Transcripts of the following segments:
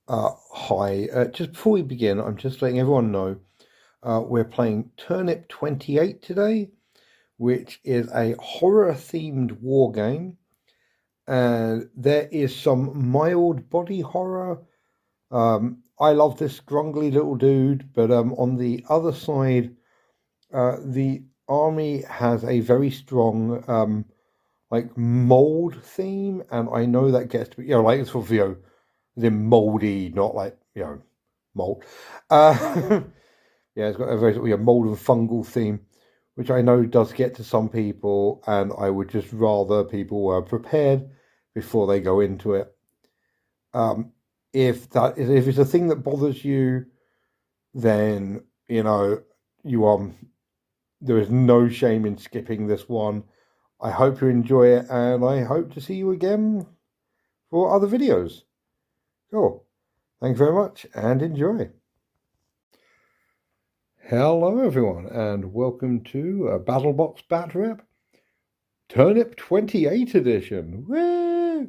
Hi, just before we begin, I'm just letting everyone know we're playing Turnip28 today, which is a horror-themed war game, and there is some mild body horror. I love this grungly little dude, but on the other side, the army has a very strong like mold theme, and I know that gets to be, like it's for the moldy, not like mold. Uh, yeah, it's got a very sort of mold and fungal theme, which I know does get to some people, and I would just rather people were prepared before they go into it. If it's a thing that bothers you, then you there is no shame in skipping this one. I hope you enjoy it, and I hope to see you again for other videos. Cool. Thanks very much, and enjoy. Hello, everyone, and welcome to BattleBox Batrep Turnip28 edition. Woo!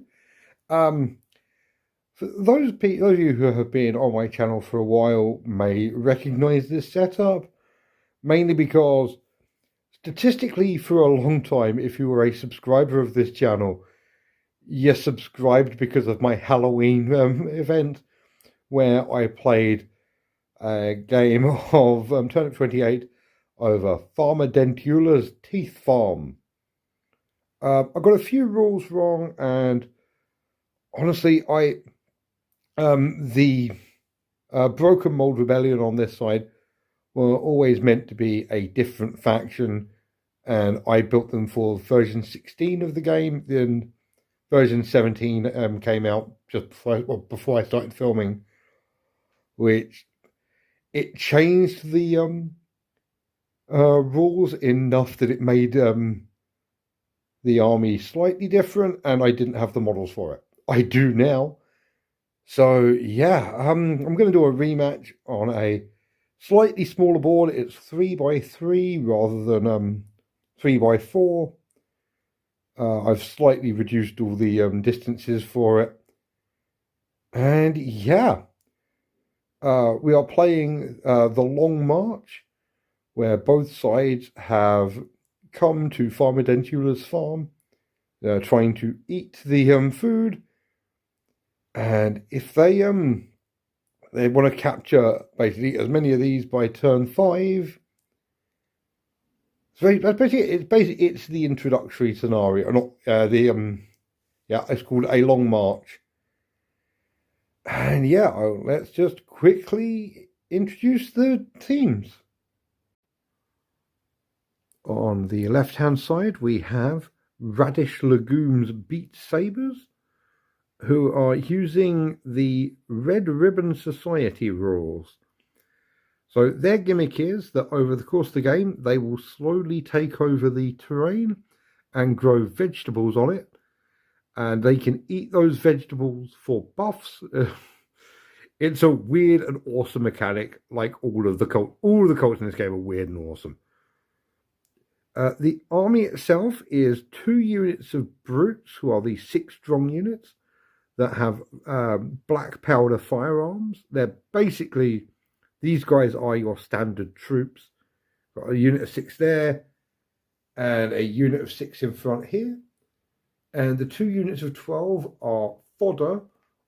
For those of you who have been on my channel for a while may recognize this setup, mainly because statistically, for a long time, if you were a subscriber of this channel, you subscribed because of my Halloween event where I played a game of Turnip28 over Farmer Dentula's Teeth Farm. I got a few rules wrong, and honestly, the Broken Mould Rebellion on this side were always meant to be a different faction, and I built them for version 16 of the game. Then version 17 came out just before I started filming, which it changed the rules enough that it made the army slightly different, and I didn't have the models for it. I do now. So yeah, I'm going to do a rematch on a slightly smaller board. It's 3x3 rather than 3x4. I've slightly reduced all the distances for it, and yeah, we are playing the Long March, where both sides have come to Farmer Dentula's farm. They're trying to eat the food, and if they want to capture basically as many of these by turn 5. So that's basically it's the introductory scenario, not it's called a Long March. And yeah, let's just quickly introduce the teams. On the left-hand side, we have Raddish Le Gume's Beat Sabers, who are using the Red Ribbon Society rules. So their gimmick is that over the course of the game, they will slowly take over the terrain and grow vegetables on it, and they can eat those vegetables for buffs. It's a weird and awesome mechanic. Like all of the cults in this game are weird and awesome. The army itself is 2 units of brutes, who are the 6 strong units that have black powder firearms. They're basically, these guys are your standard troops. Got a unit of 6 there, and a unit of 6 in front here. And the 2 units of 12 are fodder,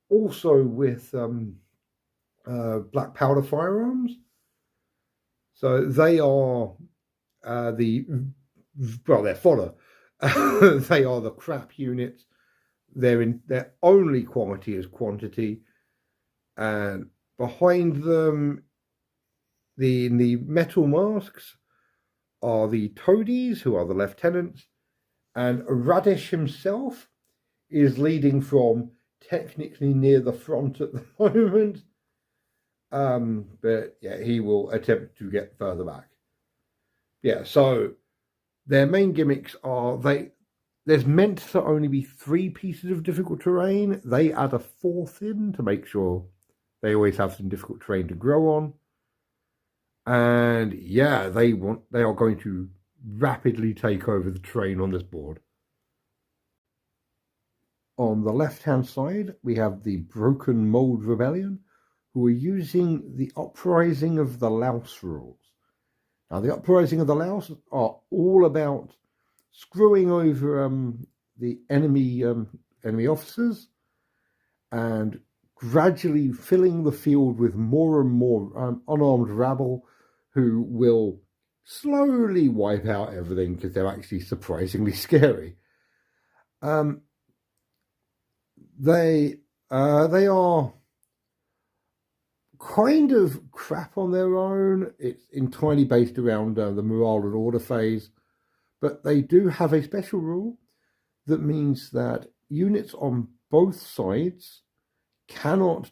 also with black powder firearms. So they are they're fodder. They are the crap units. Their only quality is quantity, and behind them, the metal masks are the toadies, who are the lieutenants, and Raddish himself is leading from technically near the front at the moment. But yeah, he will attempt to get further back. Yeah, so their main gimmicks are there's meant to only be 3 pieces of difficult terrain. They add a 4th in to make sure they always have some difficult terrain to grow on. And yeah, they are going to rapidly take over the terrain on this board. On the left-hand side, we have the Broken Mould Rebellion, who are using the Uprising of the Louse rules. Now, the Uprising of the Louse are all about screwing over the enemy officers and gradually filling the field with more and more unarmed rabble who will slowly wipe out everything because they're actually surprisingly scary. They are kind of crap on their own. It's entirely based around the morale and order phase, but they do have a special rule that means that units on both sides cannot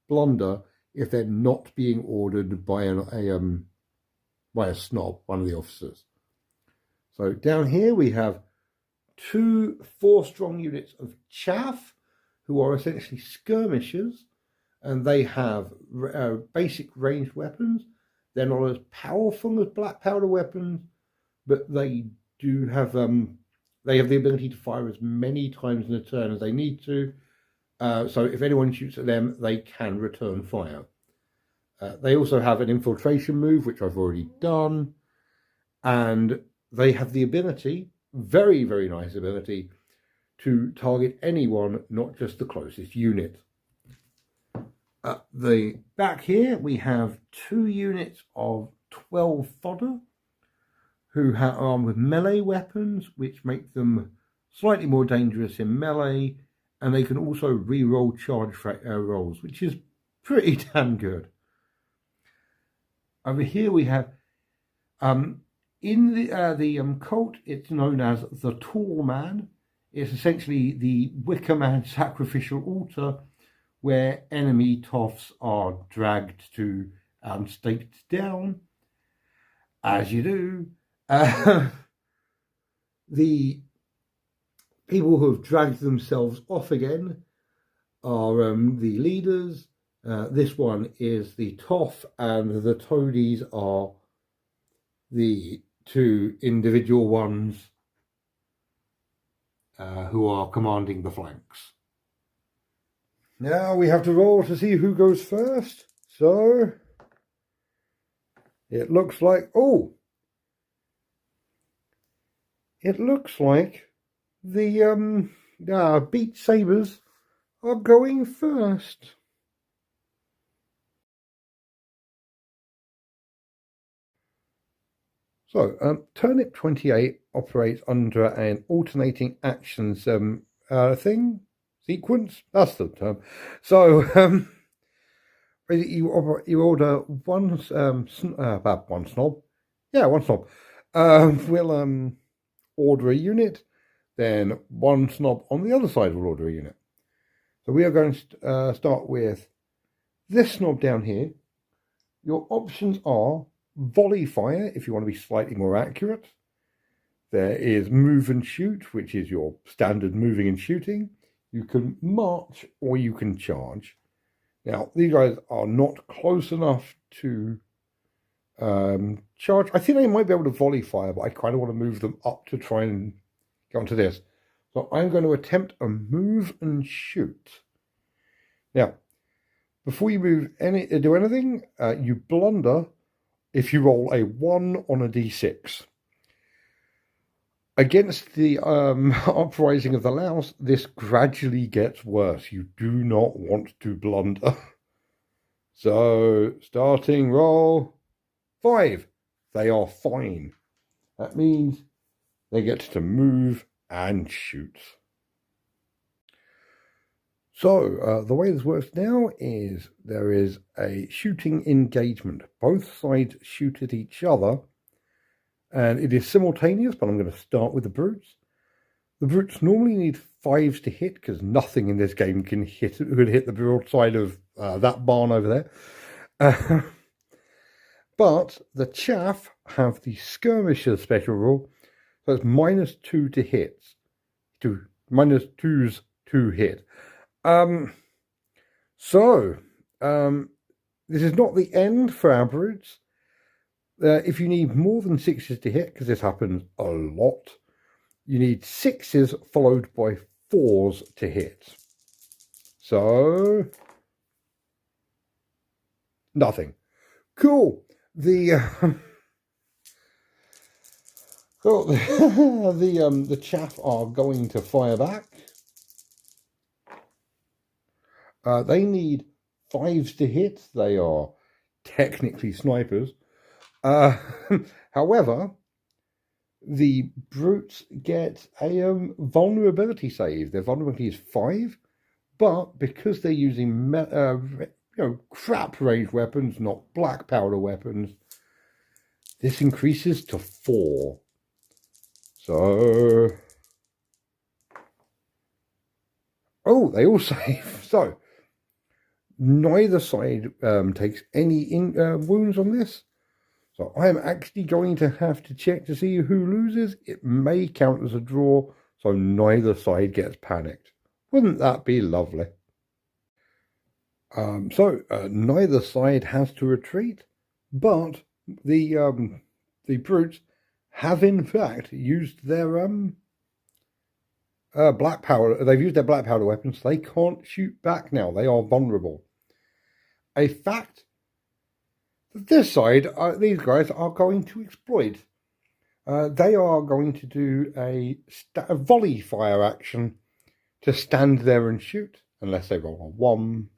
blunder if they're not being ordered by a snob, one of the officers. So down here we have 2 4-strong units of chaff, who are essentially skirmishers, and they have basic ranged weapons. They're not as powerful as black powder weapons, but they do have the ability to fire as many times in a turn as they need to. So if anyone shoots at them, they can return fire. They also have an infiltration move, which I've already done, and they have the ability, very, very nice ability, to target anyone, not just the closest unit. At the back here, we have 2 units of 12 fodder, who are armed with melee weapons, which make them slightly more dangerous in melee, and they can also re-roll charge rolls, which is pretty damn good. Over here we have, in the cult, it's known as the Tall Man. It's essentially the Wicker Man sacrificial altar, where enemy toffs are dragged to and staked down, as you do. The people who have dragged themselves off again are the leaders. This one is the Toff, and the Toadies are the 2 individual ones who are commanding the flanks. Now we have to roll to see who goes first. So it looks like, it looks like the Beat Sabers are going first. So Turnip28 operates under an alternating actions sequence. That's the term. So you order one snob. Yeah, one snob. Will order a unit, then one snob on the other side will order a unit. So we are going to start with this snob down here. Your options are volley fire, if you want to be slightly more accurate. There is move and shoot, which is your standard moving and shooting. You can march or you can charge. Now, these guys are not close enough to charge. I think they might be able to volley fire, but I kind of want to move them up to try and get onto this. So I'm going to attempt a move and shoot. Now, before you do anything, you blunder if you roll a 1 on a d6. Against the uprising of the Louse, this gradually gets worse. You do not want to blunder. So, starting roll 5. They are fine. That means they get to move and shoot. So, the way this works now is there is a shooting engagement. Both sides shoot at each other, and it is simultaneous, but I'm going to start with the brutes. The brutes normally need 5s to hit, because nothing in this game could hit the broadside of that barn over there. But the chaff have the skirmisher special rule, so it's -2 to hits. -2s to hit. This is not the end for our brutes. If you need more than 6s to hit, because this happens a lot, You need 6s followed by 4s to hit. So, nothing. Cool. The the chaff are going to fire back. They need 5s to hit. They are technically snipers. However, the brutes get a vulnerability save. Their vulnerability is 5, but because they're using crap ranged weapons, not black powder weapons, this increases to 4. So, oh, they all save. So, neither side takes any wounds on this. So I'm actually going to have to check to see who loses. It may count as a draw, so neither side gets panicked. Wouldn't that be lovely? Neither side has to retreat, but the brutes have in fact used their black powder. They've used their black powder weapons. They can't shoot back now. They are vulnerable. A fact this side, these guys are going to exploit. They are going to do a volley fire action to stand there and shoot, unless they roll a 1.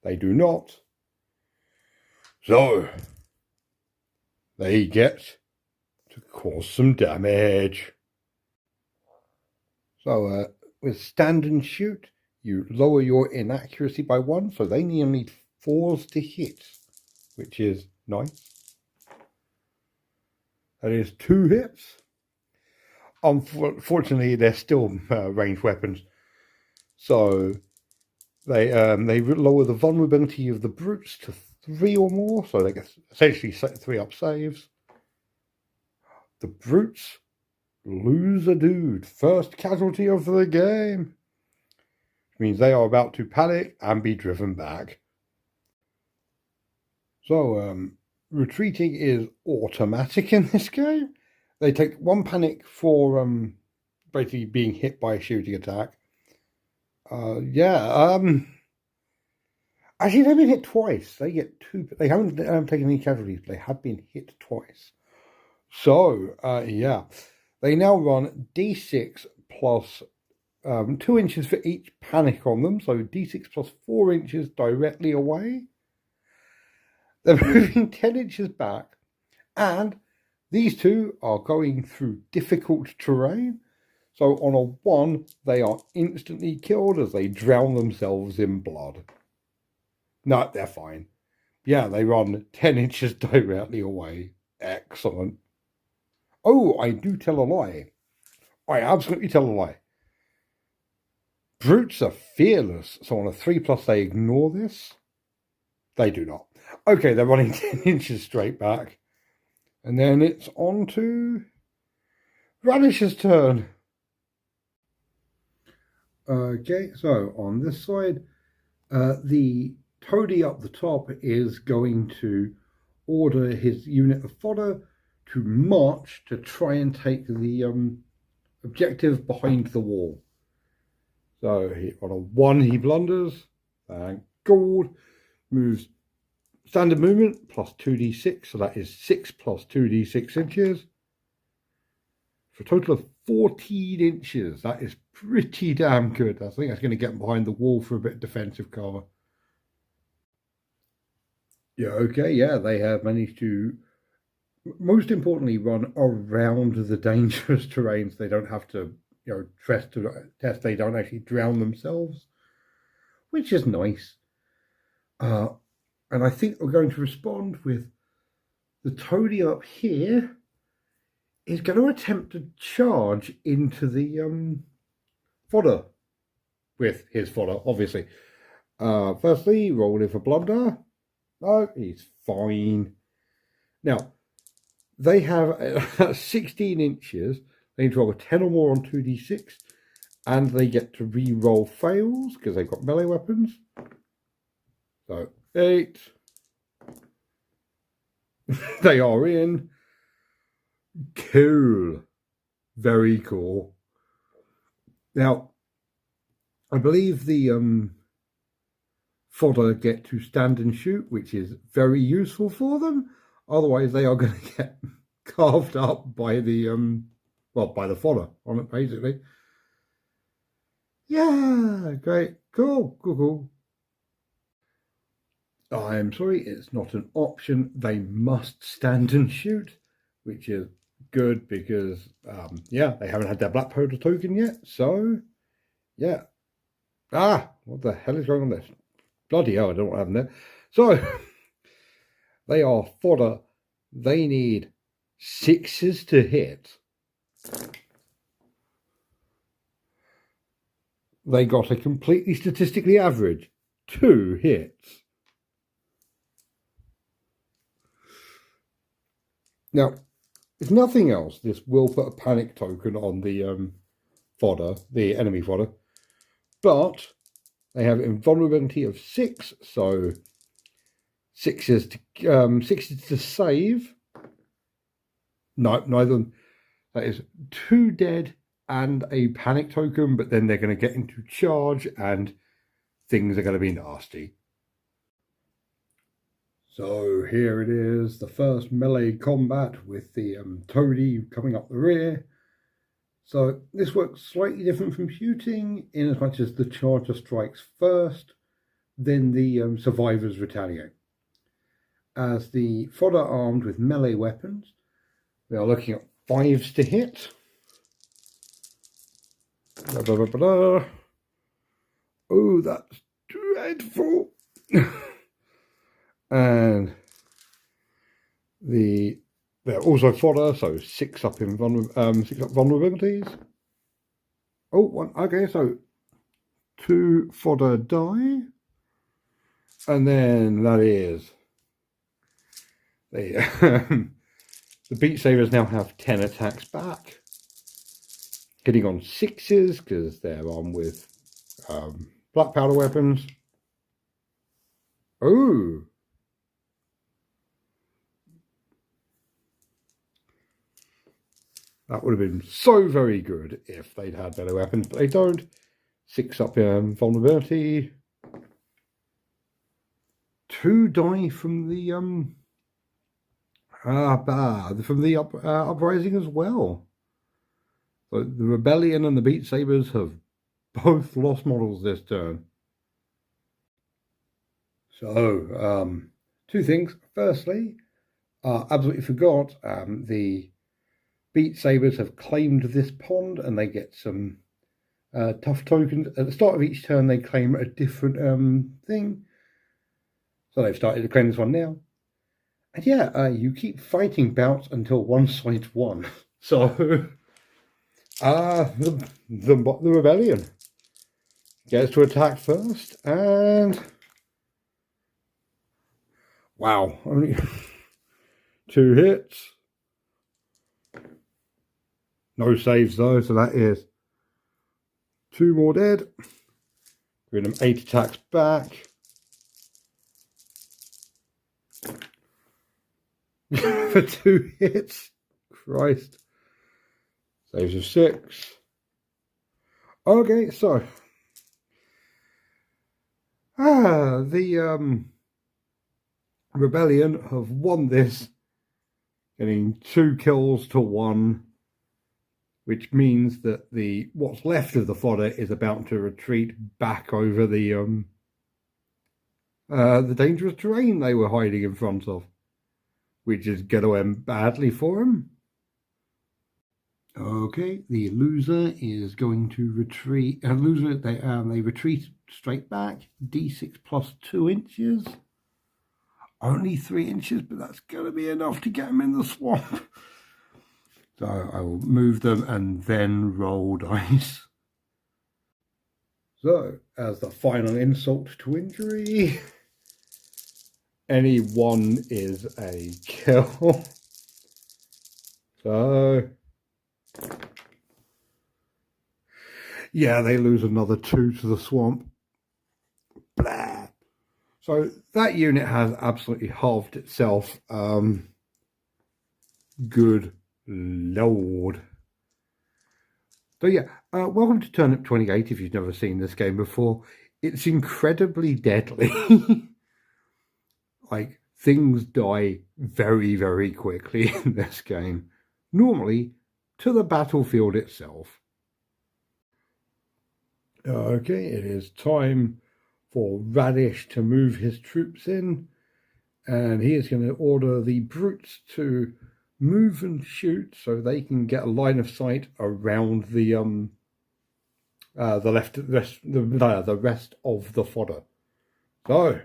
They do not. So, they get to cause some damage. So, with stand and shoot, you lower your inaccuracy by 1, so they need 4s to hit, which is nice. That is 2 hits. Unfortunately, they're still ranged weapons, so they lower the vulnerability of the brutes to 3 or more, so they get essentially 3 up saves. The brutes lose a dude, first casualty of the game, which means they are about to panic and be driven back. So, retreating is automatic in this game. They take 1 panic for basically being hit by a shooting attack. Actually, they've been hit twice. They get 2. They haven't taken any casualties, but they have been hit twice. So, they now run D6 plus 2 inches for each panic on them. So D6 plus 4 inches directly away. They're moving 10 inches back, and these 2 are going through difficult terrain. So on a 1, they are instantly killed as they drown themselves in blood. No, they're fine. Yeah, they run 10 inches directly away. Excellent. Oh, I do tell a lie. I absolutely tell a lie. Brutes are fearless, so on a 3+, they ignore this. They do not. Okay, they're running 10 inches straight back. And then it's on to Raddish's turn. Okay, so on this side, the toady up the top is going to order his unit of fodder to march to try and take the objective behind the wall. So on a 1, he blunders. Thank God. Moves standard movement plus 2d6, so that is 6 plus 2d6 inches. For a total of 14 inches. That is pretty damn good. I think that's going to get him behind the wall for a bit of defensive cover. Yeah, okay, yeah, they have managed to, most importantly, run around the dangerous terrains. They don't have to, test. They don't actually drown themselves, which is nice. And I think we're going to respond with the toady up here is going to attempt to charge into the fodder with his fodder, obviously. Firstly, rolling for blunder. No, he's fine. Now, they have 16 inches. They need to roll a 10 or more on 2d6, and they get to re-roll fails because they've got melee weapons. So 8. They are in. Cool. very cool. Now, I believe the fodder get to stand and shoot, which is very useful for them. Otherwise, they are going to get carved up by the by the fodder on it, basically. Yeah, great, cool. I'm sorry, it's not an option. They must stand and shoot, which is good because, yeah, they haven't had their black powder token yet. So, yeah. What the hell is going on there? Bloody hell, I don't know what happened there. So, they are fodder. They need 6s to hit. They got a completely statistically average 2 hits. Now, if nothing else, this will put a panic token on the fodder, the enemy fodder. But they have invulnerability of 6, so 6s to save. No, neither. That is 2 dead and a panic token, but then they're going to get into charge and things are going to be nasty. So here it is, the first melee combat with the toady coming up the rear. So this works slightly different from shooting in as much as the charger strikes first, then the survivors retaliate. As the fodder armed with melee weapons, we are looking at 5s to hit. Oh, that's dreadful. And they're also fodder, so 6 up in 6 up vulnerabilities. Oh, okay, so 2 fodder die, and then that is the Beat Sabers now have 10 attacks back, hitting on 6s because they're armed with black powder weapons. Oh. That would have been so very good if they'd had better weapons, but they don't. 6 up vulnerability. 2 die from the uprising as well. So the Rebellion and the Beat Sabers have both lost models this turn. So 2 things. Firstly, absolutely forgot, the Beat Sabers have claimed this pond and they get some tough tokens. At the start of each turn, they claim a different thing. So they've started to claim this one now. And yeah, you keep fighting bouts until one side's won. So, the Rebellion gets to attack first. And, wow, only 2 hits. No saves though, so that is 2 more dead. Giving them 8 attacks back. For 2 hits. Christ. Saves of 6. Okay, so. The Rebellion have won this. Getting 2 kills to 1. Which means that what's left of the fodder is about to retreat back over the dangerous terrain they were hiding in front of, which is going to end badly for them. Okay, the loser is going to retreat. They retreat straight back. D6 plus 2 inches. Only 3 inches, but that's going to be enough to get them in the swamp. So I will move them and then roll dice. So, as the final insult to injury, any 1 is a kill. So, yeah, they lose another 2 to the swamp. Blah. So that unit has absolutely halved itself. Good Lord. So yeah, welcome to Turnip28 if you've never seen this game before. It's incredibly deadly. Like, things die very, very quickly in this game. Normally, to the battlefield itself. Okay, it is time for Raddish to move his troops in. And he is going to order the brutes to move and shoot so they can get a line of sight around the rest of the fodder. So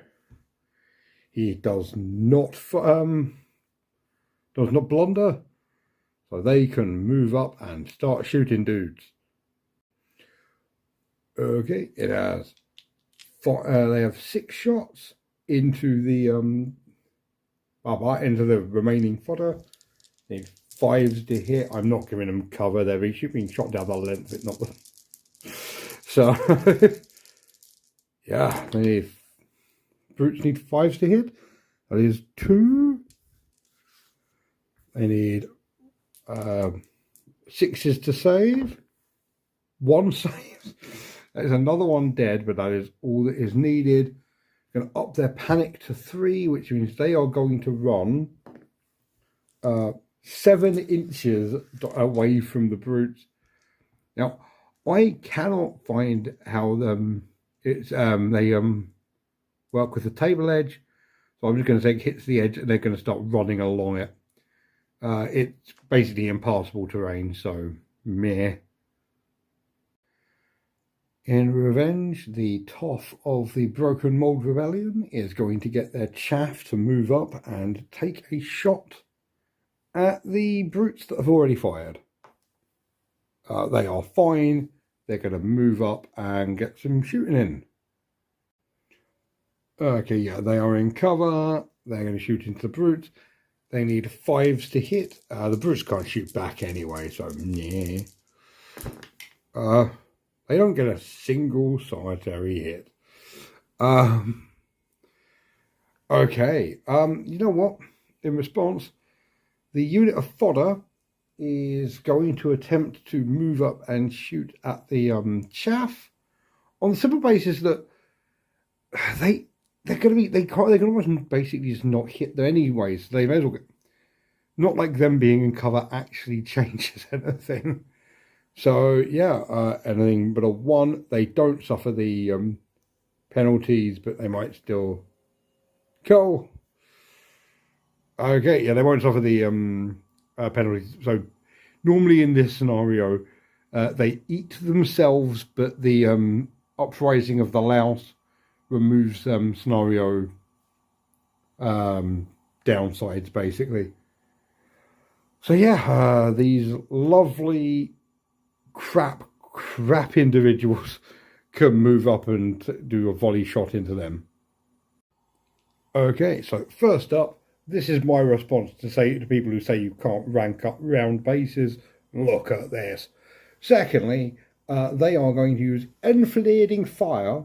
he does not blunder, so they can move up and start shooting dudes. Okay, it has they have 6 shots into the remaining fodder. Need 5s to hit. I'm not giving them cover. They're being shot down the length, but not the. So yeah, brutes need 5s to hit. That is 2. They need 6s to save. 1 saves. That is another one dead, but that is all that is needed. Going to up their panic to 3, which means they are going to run 7 inches away from the brutes. Now, I cannot find how they work with the table edge, so I'm just going to say it hits the edge and they're going to start running along it. It's basically impassable terrain, so meh. In revenge, the Toff of the Broken Mould Rebellion is going to get their chaff to move up and take a shot at the brutes that have already fired. They are fine. They're going to move up and get some shooting in. Okay, yeah, they are in cover. They're going to shoot into the brutes. They need 5s to hit. The brutes can't shoot back anyway, so yeah. They don't get a single solitary hit. Okay, you know what? In response, the unit of fodder is going to attempt to move up and shoot at the chaff on the simple basis that they're going to basically just not hit them anyways. They may as well get, not like them being in cover actually changes anything. So yeah, anything but a 1. They don't suffer the penalties, but they might still kill. Okay, yeah, they won't suffer the penalties. So normally in this scenario, they eat themselves, but the uprising of the Louse removes scenario downsides, basically. So yeah, these lovely crap individuals can move up and do a volley shot into them. Okay, so first up, this is my response to say to people who say you can't rank up round bases. Look at this. Secondly, they are going to use enflading fire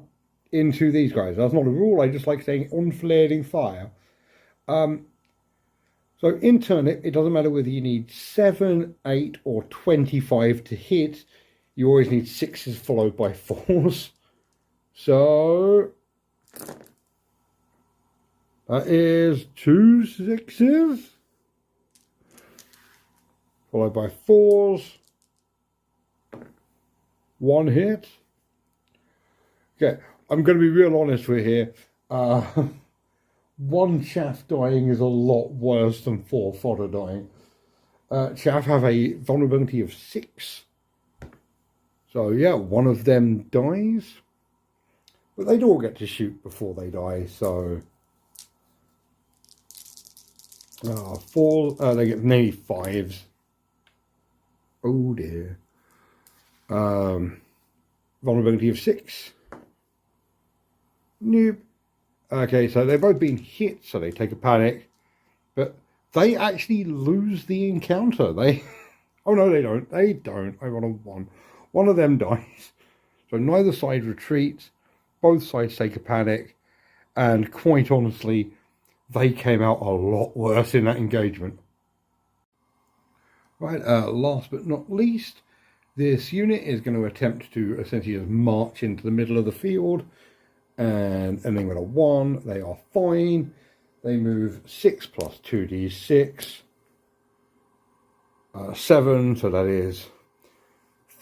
into these guys. That's not a rule. I just like saying enflading fire. So in Turnip, it doesn't matter whether you need 7, 8, or 25 to hit. You always need 6s followed by 4s. So that is 2 6s followed by 4s. 1 hit. Okay, I'm going to be real honest with you here. 1 chaff dying is a lot worse than 4 fodder dying. Chaff have a vulnerability of 6. So yeah, 1 of them dies. But they'd all get to shoot before they die, so 4, they get nearly 5s. Oh dear. Vulnerability of 6. Nope. Okay, so they've both been hit, so they take a panic. But they actually lose the encounter. Oh no, they don't. They don't. I rolled a 1. 1 of them dies. So neither side retreats. Both sides take a panic. And quite honestly, they came out a lot worse in that engagement. Right, last but not least, This unit is going to attempt to essentially just march into the middle of the field, and ending with a 1, they are fine. They move 6 plus 2d6, 7, so that is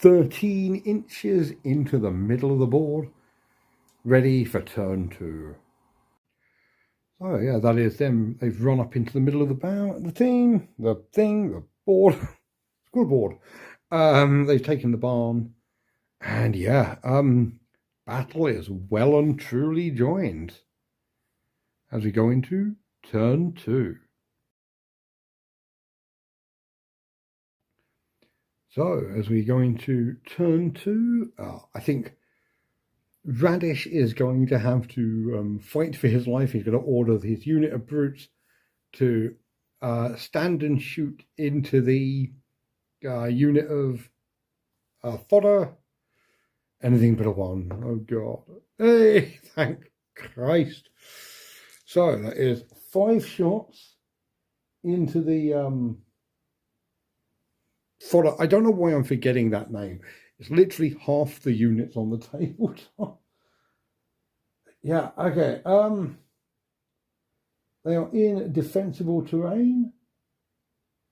13 inches into the middle of the board, ready for turn 2. So yeah, that is them. They've run up into the middle of the board, school board. They've taken the barn, and yeah, battle is well and truly joined as we go into turn 2. So as we go into turn 2, I think Raddish is going to have to fight for his life. He's going to order his unit of brutes to stand and shoot into the unit of fodder. Anything but a 1. Oh God. Hey, thank Christ. So that is 5 shots into the fodder. I don't know why I'm forgetting that name. It's literally half the units on the tabletop. Yeah, okay. They are in defensible terrain,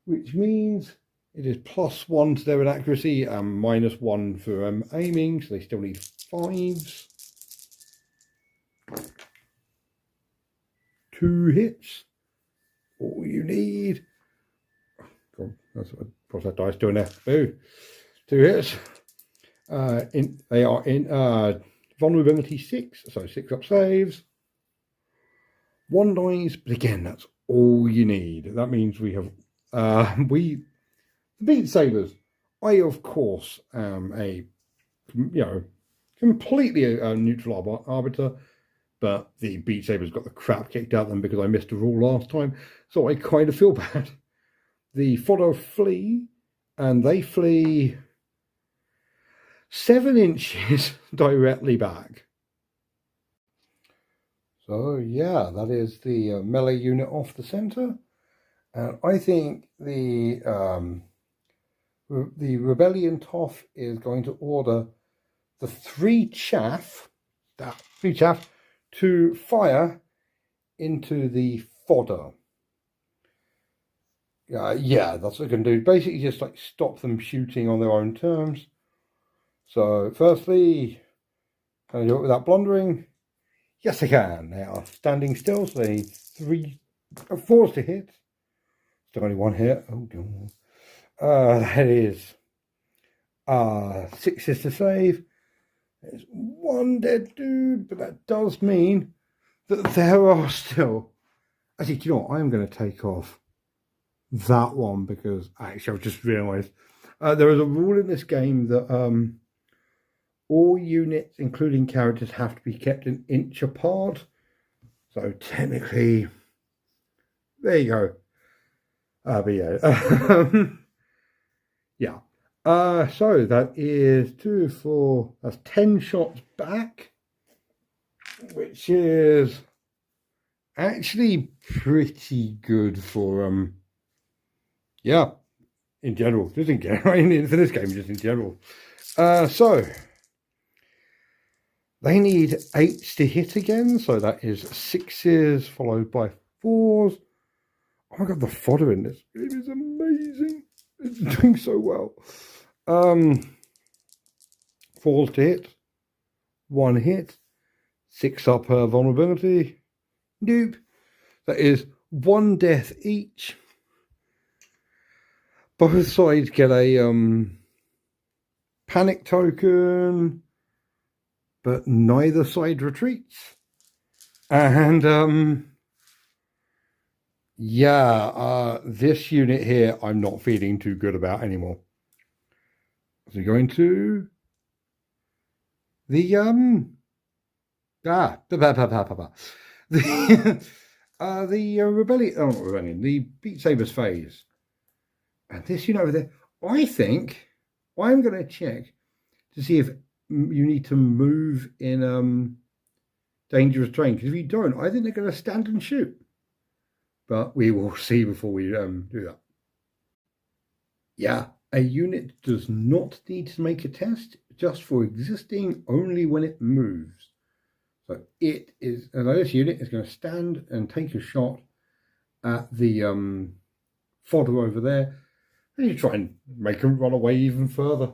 which means it is +1 to their accuracy and -1 for aiming, so they still need 5s. 2 hits. All you need. God, that's what's that dice doing there? Boo. 2 hits. They are in vulnerability 6, so 6 up saves. 1 dice, but again, that's all you need. That means we have the Beat Sabers. I, of course, am a completely neutral arbiter, but the Beat Sabers got the crap kicked out of them because I missed a rule last time, so I kind of feel bad. The fodder flee, and they flee 7 inches directly back. So yeah, that is the melee unit off the center, and I think the Rebellion Toff is going to order the 3 chaff to fire into the fodder. Yeah, that's what I can do. Basically, just like stop them shooting on their own terms. So, firstly, can I do it without blundering? Yes, I can. They are standing still, so they need 4s to hit. Still only 1 hit. Oh, God. That is 6s to save. There's 1 dead dude, but that does mean that there are still... Actually, do you know what? I'm going to take off that one because actually I've just realised there is a rule in this game that all units, including characters, have to be kept an inch apart. So technically, there you go. But yeah, yeah. So that is 2, 4. That's 10 shots back, which is actually pretty good for yeah, in general, just in general, for this game, just in general. So they need 8s to hit again, so that is 6s followed by 4s. Oh my God, the fodder in this game is amazing. It's doing so well. 4s to hit, 1 hit, 6 up her vulnerability. Nope. That is 1 death each. Both sides get a panic token, but neither side retreats. And yeah, this unit here I'm not feeling too good about anymore. So we're going to the the Beat Sabers phase. And this unit over there, I think I'm going to check to see if you need to move in dangerous terrain. Because if you don't, I think they're going to stand and shoot. But we will see before we do that. Yeah, A unit does not need to make a test, just for existing only when it moves. So it is, and this unit is going to stand and take a shot at the fodder over there, and you try and make them run away even further.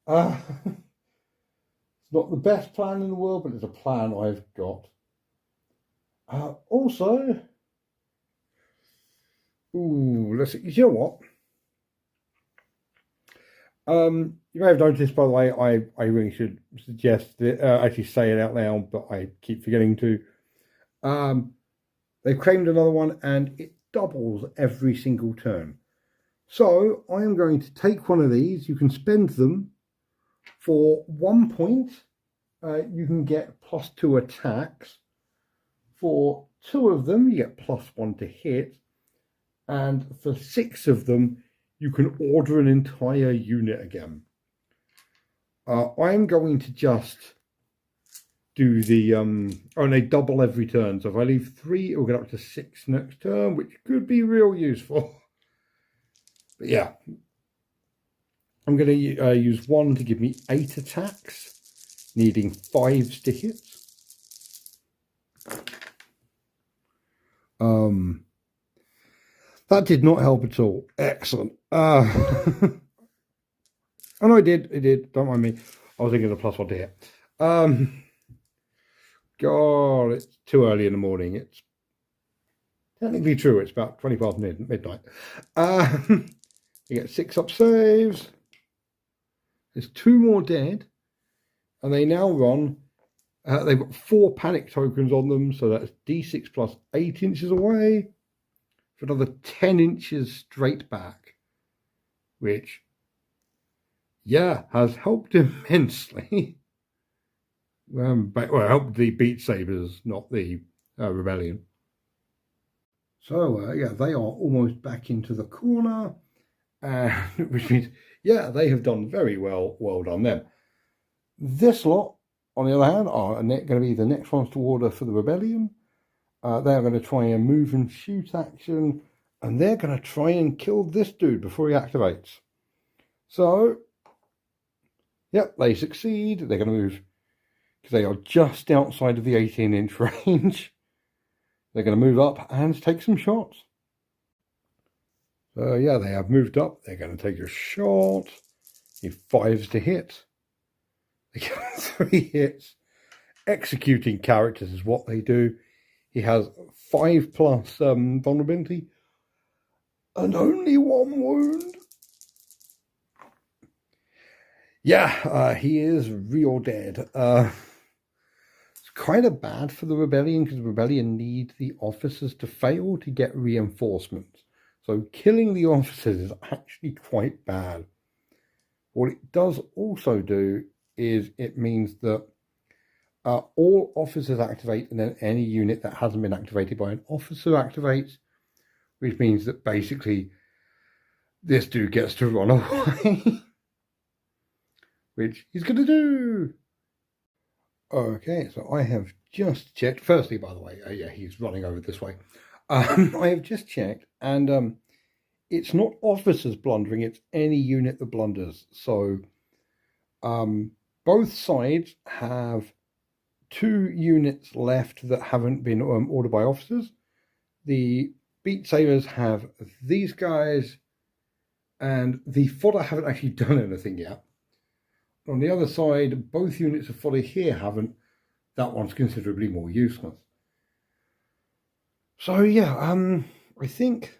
It's not the best plan in the world, but it's a plan I've got. Also, let's see. You know what? You may have noticed, by the way, I really should suggest it, actually say it out loud, but I keep forgetting to. They've claimed another one, and it doubles every single turn. So I am going to take one of these. You can spend them for 1 point. You can get +2 attacks. For 2 of them, you get +1 to hit. And for 6 of them, you can order an entire unit again. I'm going to just do the, and they double every turn. So if I leave 3, it will get up to 6 next turn, which could be real useful. But yeah, I'm going to use 1 to give me 8 attacks, needing 5s to hit. That did not help at all. Excellent. And it did. Don't mind me. I was thinking of +1 to hit. God, it's too early in the morning. It's technically true. It's about 20 past midnight. You get 6 up saves. There's 2 more dead. And they now run. They've got 4 panic tokens on them. So that's D6 plus 8 inches away. For another 10 inches straight back. Which, yeah, has helped immensely. But, well, helped the Beat Sabers, not the Rebellion. So, yeah, they are almost back into the corner. Which means, yeah, they have done very well. Well done them. This lot, on the other hand, are going to be the next ones to order for the Rebellion. They're going to try and move and shoot action. And they're going to try and kill this dude before he activates. So, yep, they succeed. They're going to move, because they are just outside of the 18-inch range. They're going to move up and take some shots. So, yeah, they have moved up. They're going to take a shot. Need 5s to hit. They get 3 hits. Executing characters is what they do. He has 5+ vulnerability. And only 1 wound. Yeah, he is real dead. It's kind of bad for the Rebellion, because the Rebellion need the officers to fail to get reinforcements. So killing the officers is actually quite bad. What it does also do is it means that all officers activate, and then any unit that hasn't been activated by an officer activates, which means that basically this dude gets to run away. Which he's going to do. Okay, so I have just checked. Firstly, by the way, yeah, he's running over this way. I have just checked, and it's not officers blundering, it's any unit that blunders. So both sides have 2 units left that haven't been ordered by officers. The Beat Sabers have these guys, and the fodder haven't actually done anything yet. On the other side, both units of fodder here haven't. That one's considerably more useless. So yeah, I think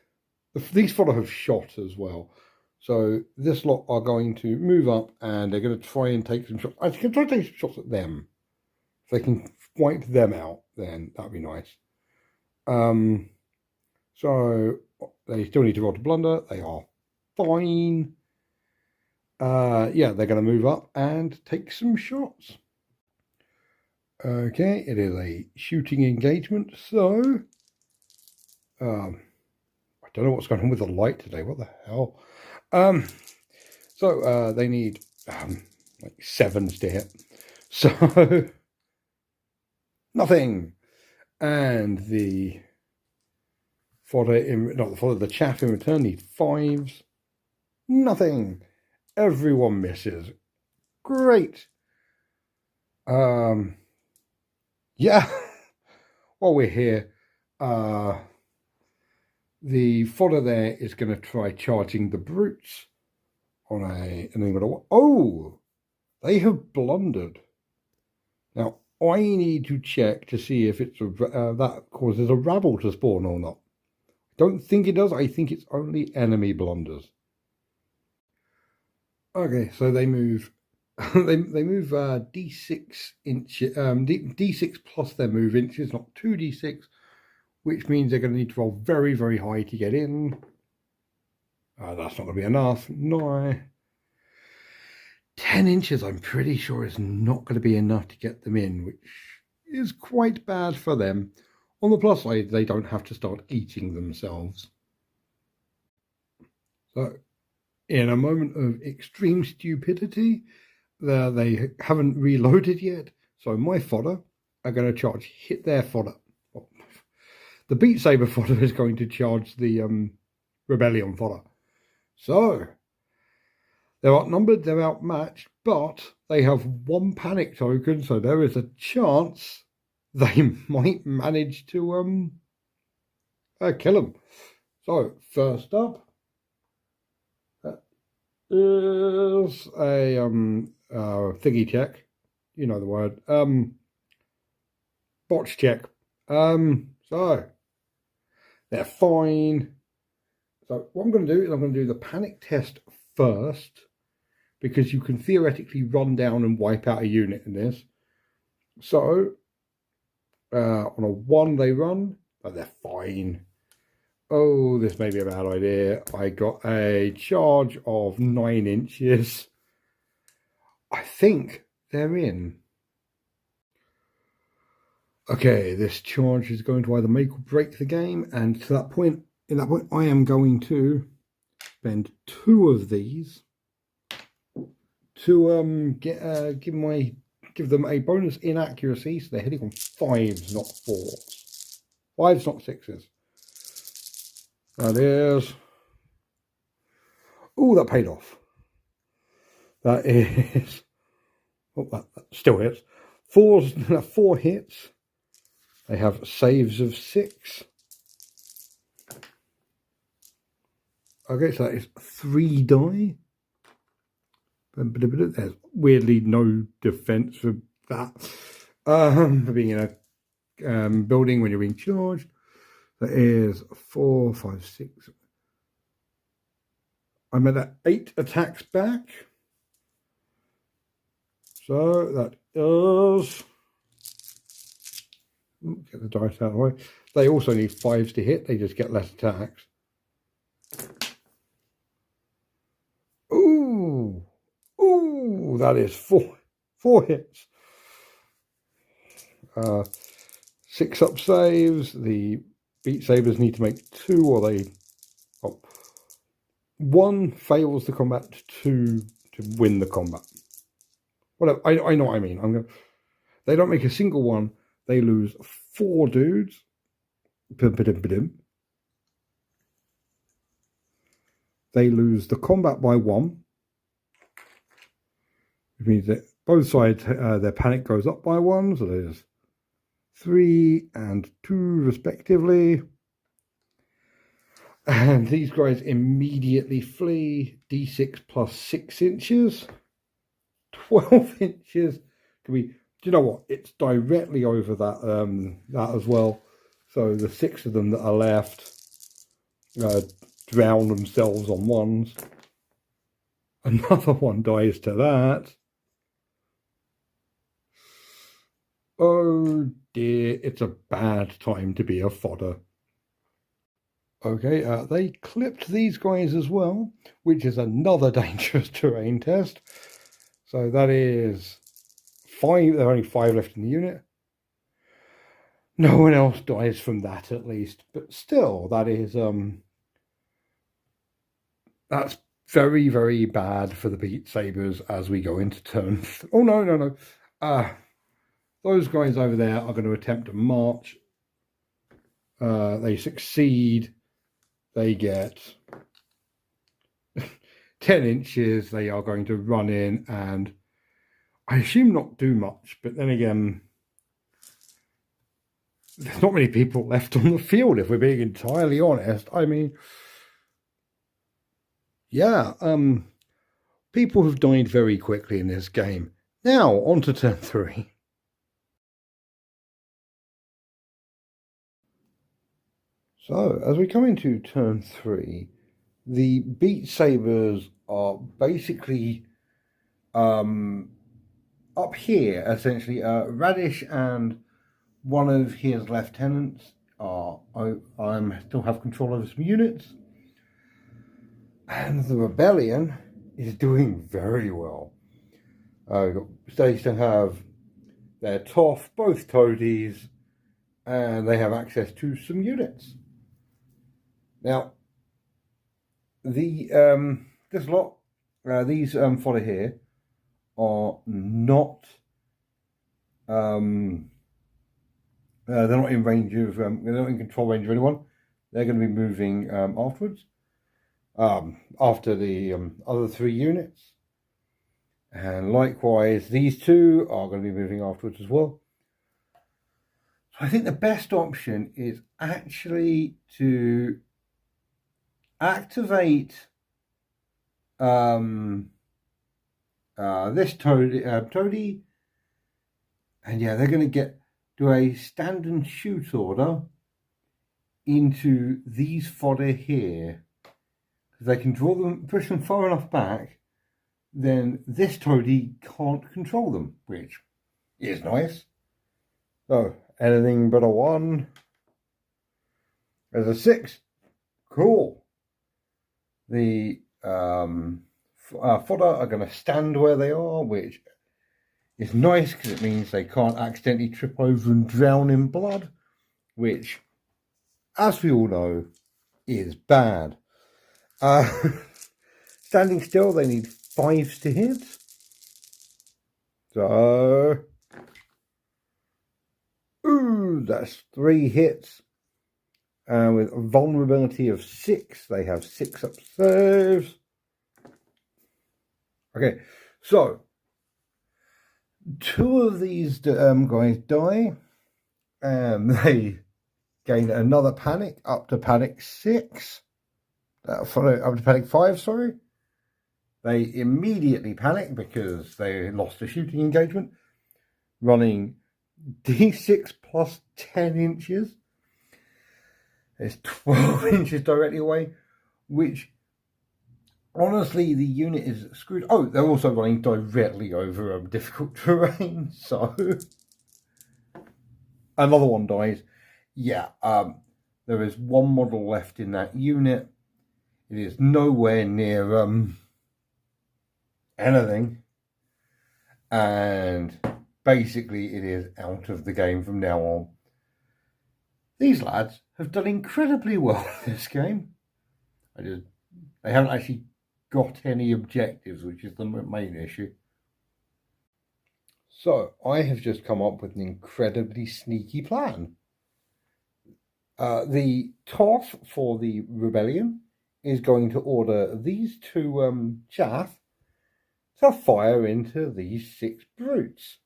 these fodder have shot as well. So this lot are going to move up, and they're going to try and take some shots. I can try to take some shots at them. If they can wipe them out, then that'd be nice. So they still need to roll to blunder. They are fine. Yeah, they're going to move up and take some shots. Okay, it is a shooting engagement. So, I don't know what's going on with the light today. What the hell? So they need like 7s to hit. So nothing. And the chaff in return need 5s. Nothing. Everyone misses. Great. Yeah. While we're here, the fodder there is going to try charging the brutes on oh, they have blundered. Now, I need to check to see if it's that causes a rabble to spawn or not. Don't think it does. I think it's only enemy blunders. Okay, so they move. they move d6 inches, d6 plus their move inches, not 2d6, which means they're going to need to roll very, very high to get in. That's not going to be enough. No. 10 inches, I'm pretty sure, is not going to be enough to get them in, which is quite bad for them. On the plus side, they don't have to start eating themselves. So, in a moment of extreme stupidity, they haven't reloaded yet. So my fodder are going to charge, hit their fodder. Well, the Beat Saber fodder is going to charge the Rebellion fodder. So, they're outnumbered, they're outmatched, but they have one panic token, so there is a chance they might manage to kill them. So, first up is a thingy check. You know the word. Botch check. So, they're fine. So, what I'm going to do is I'm going to do the panic test first, because you can theoretically run down and wipe out a unit in this. So, on a 1 they run, but they're fine. Oh, this may be a bad idea. I got a charge of 9 inches. I think they're in. Okay, this charge is going to either make or break the game, and to that point, I am going to spend 2 of these to give them a bonus inaccuracy, so they're hitting on 5s, not 4s. 5s, not 6s. That is... Oh, that paid off. That is... Oh, that still hits. 4 hits. They have saves of 6. Okay, so that is 3 die. There's weirdly no defense for that. For being in a building when you're being charged. That is 4, 5, 6. I'm at 8 attacks back. So that is... Get the dice out of the way. They also need 5s to hit. They just get less attacks. Ooh! Ooh! That is 4 hits. 6 up saves. The Beat Sabers need to make 2, or they... Oh, 1 fails the combat, 2 to win the combat. Whatever, I know what I mean. They don't make a single one. They lose 4 dudes. They lose the combat by 1. Which means that both sides, their panic goes up by 1. So there's 3 and 2 respectively. And these guys immediately flee. D6 plus 6 inches. 12 inches. Can we... Do you know what? It's directly over that as well. So the 6 of them that are left drown themselves on 1s. Another one dies to that. Oh dear, it's a bad time to be a fodder. Okay, they clipped these guys as well, which is another dangerous terrain test. So that is 5. There are only 5 left in the unit. No one else dies from that, at least. But still, that is that's very, very bad for the Beat Sabers as we go into turn. Oh no! Those guys over there are going to attempt a march. They succeed. They get 10 inches, they are going to run in and I assume not do much, but then again, there's not many people left on the field, if we're being entirely honest. I mean, yeah, people have died very quickly in this game. Now, on to turn 3. So, as we come into turn 3, the Beat Sabers are basically up here, essentially. Raddish and one of his lieutenants are, I still have control over some units. And the rebellion is doing very well. They still have their Toff, both toadies, and they have access to some units. Now, this lot, these fodder here are not, they're not in range of, they're not in control range of anyone. They're going to be moving afterwards, after the other 3 units. And likewise, these 2 are going to be moving afterwards as well. So I think the best option is actually to activate this toady, and yeah, they're going to do a stand and shoot order into these fodder here. If they can draw them, push them far enough back, then this toady can't control them, which is nice. So, anything but a 1. There's a 6. Cool. The fodder are going to stand where they are, which is nice because it means they can't accidentally trip over and drown in blood, which, as we all know, is bad. Standing still, they need 5s to hit. So, ooh, that's 3 hits. And with a vulnerability of 6, they have 6 up saves. Okay, so 2 of these guys die, and they gain another panic up to panic 6. Up to panic 5, sorry. They immediately panic because they lost a shooting engagement, running D6 plus 10 inches. It's 12 inches directly away, which honestly the unit is screwed. Oh, they're also running directly over difficult terrain, so another one dies. Yeah, there is 1 model left in that unit. It is nowhere near anything, and basically it is out of the game from now on. These lads have done incredibly well in this game. They haven't actually got any objectives, which is the main issue. So I have just come up with an incredibly sneaky plan. The Toff for the rebellion is going to order these 2 chaff to fire into these 6 brutes.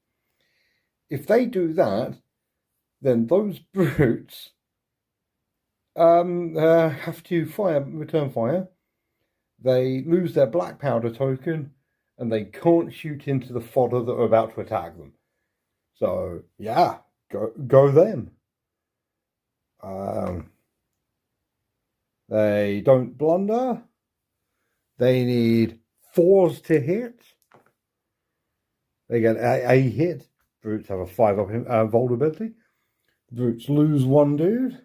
If they do that, then those brutes have to return fire. They lose their black powder token, and they can't shoot into the fodder that are about to attack them. So yeah, go them. They don't blunder. They need 4s to hit. They get a hit. Brutes have a 5 up vulnerability. Brutes lose 1 dude.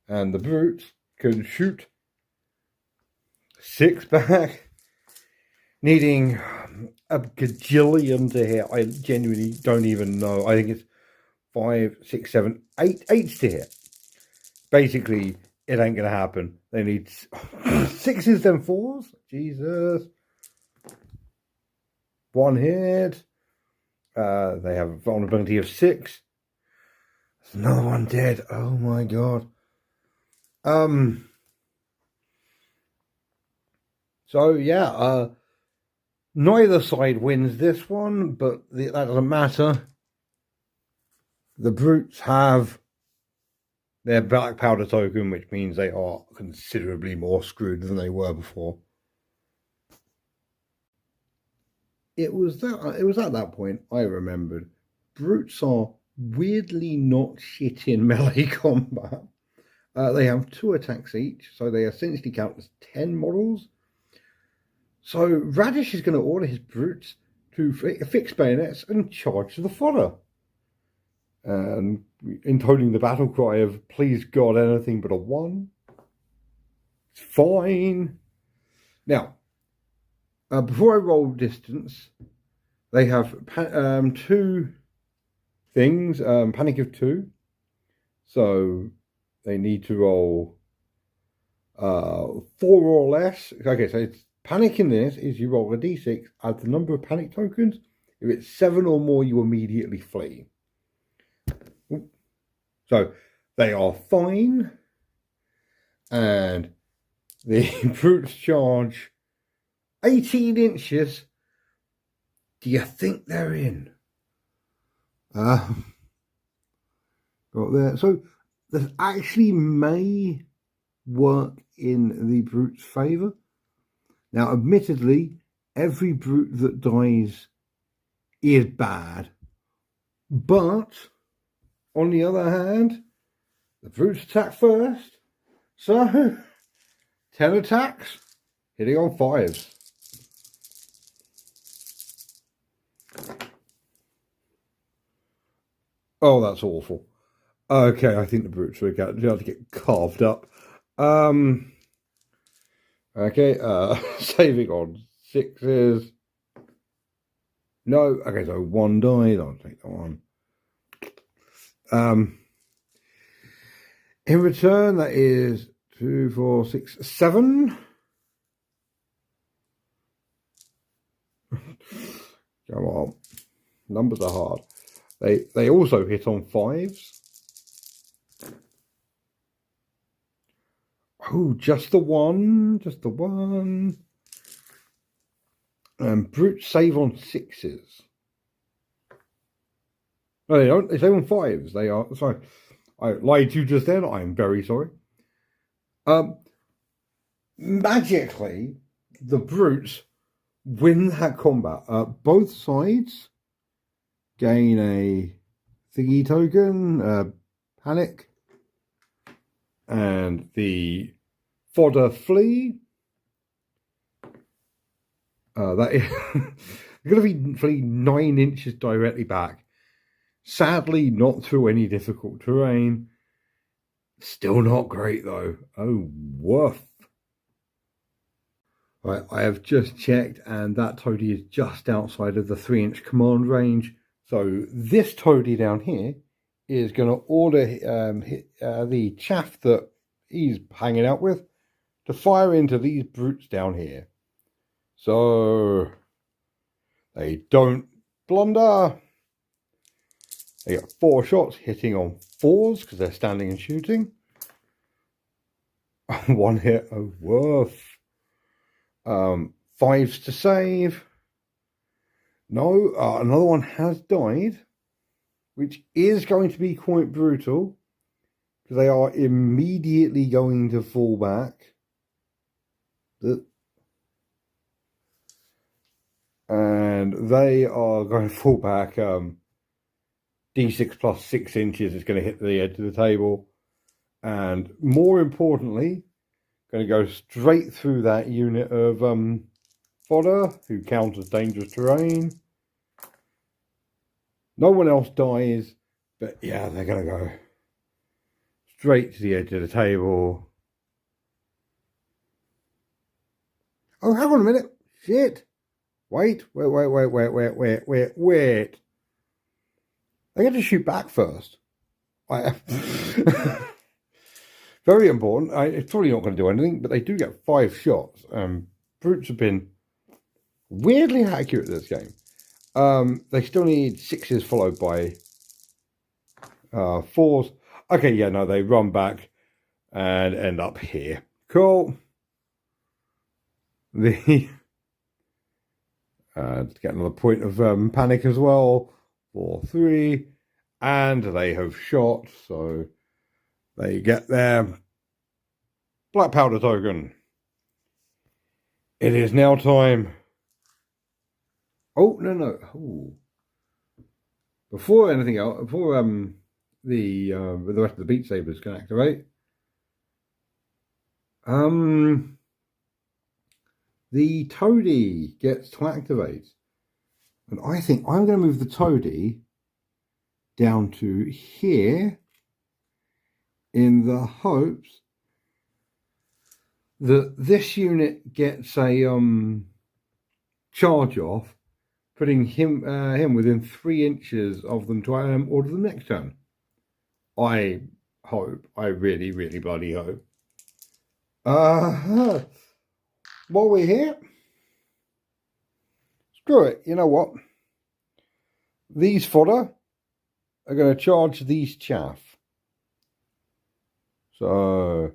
And the brutes can shoot 6 back. Needing a gajillion to hit. I genuinely don't even know. I think it's 5, 6, 7, 8 8s to hit. Basically, it ain't gonna happen. They need 6s then 4s. Jesus. 1 hit. They have a vulnerability of 6. There's another 1 dead. Oh my god. So yeah, neither side wins this one, but that doesn't matter. The brutes have their black powder token, which means they are considerably more screwed than they were before. It was at that point I remembered brutes are weirdly not shit in melee combat. They have 2 attacks each, so they essentially count as 10 models. So Raddish is going to order his brutes to fix bayonets and charge the fodder. And intoning the battle cry of please God anything but a 1. It's fine. Now, before I roll distance, they have 2 things, panic of 2. So they need to roll 4 or less. Okay, so it's panic in this is you roll a d6, add the number of panic tokens. If it's 7 or more, you immediately flee. So they are fine. And the brutes charge 18 inches. Do you think they're in? Got there. So this actually may work in the brute's favour. Now, admittedly, every brute that dies is bad. But, on the other hand, the brutes attack first. So, 10 attacks, hitting on 5s. Oh, that's awful. Okay, I think the brutes are going to get carved up. Okay, saving on 6s. No, okay, so 1 died. I'll take that one. In return, that is 2, 4, 6, 7. Come on, numbers are hard. They also hit on 5s. Oh, just the 1, just the 1. And brute save on 6s. No, they don't. They save on 5s. They are sorry. I lied to you just then. I'm very sorry. Magically, the brutes win that combat. Both sides gain a thingy token, panic, and the fodder flee. That is going to be flee 9 inches directly back. Sadly, not through any difficult terrain. Still not great though. Oh, woof. Right, I have just checked, and that toady is just outside of the 3-inch command range. So this toady down here is going to order the chaff that he's hanging out with to fire into these brutes down here. So they don't blunder. They got 4 shots hitting on 4s because they're standing and shooting. 1 hit, oh woof. 5s to save. No, another one has died, which is going to be quite brutal because they are immediately going to fall back. And they are going to fall back. D6 plus 6 inches is going to hit the edge of the table. And more importantly, going to go straight through that unit of fodder who counters dangerous terrain. No one else dies, but yeah, they're going to go straight to the edge of the table. Oh, hang on a minute. Shit. Wait. They get to shoot back first. Very important. It's probably not going to do anything, but they do get 5 shots. Brutes have been weirdly accurate this game. They still need 6s followed by 4s. Okay, yeah, no, they run back and end up here. Cool. The to get another point of panic as well. 4-3, and they have shot, so they get their black powder token. It is now time. Oh no! Ooh. Before anything else, before the rest of the Beat Sabers can activate, the Toady gets to activate, and I think I'm going to move the Toady down to here in the hopes that this unit gets a charge off, putting him within 3 inches of them to order them next turn. I hope. I really, really bloody hope. While we're here, screw it. You know what? These fodder are going to charge these chaff. So,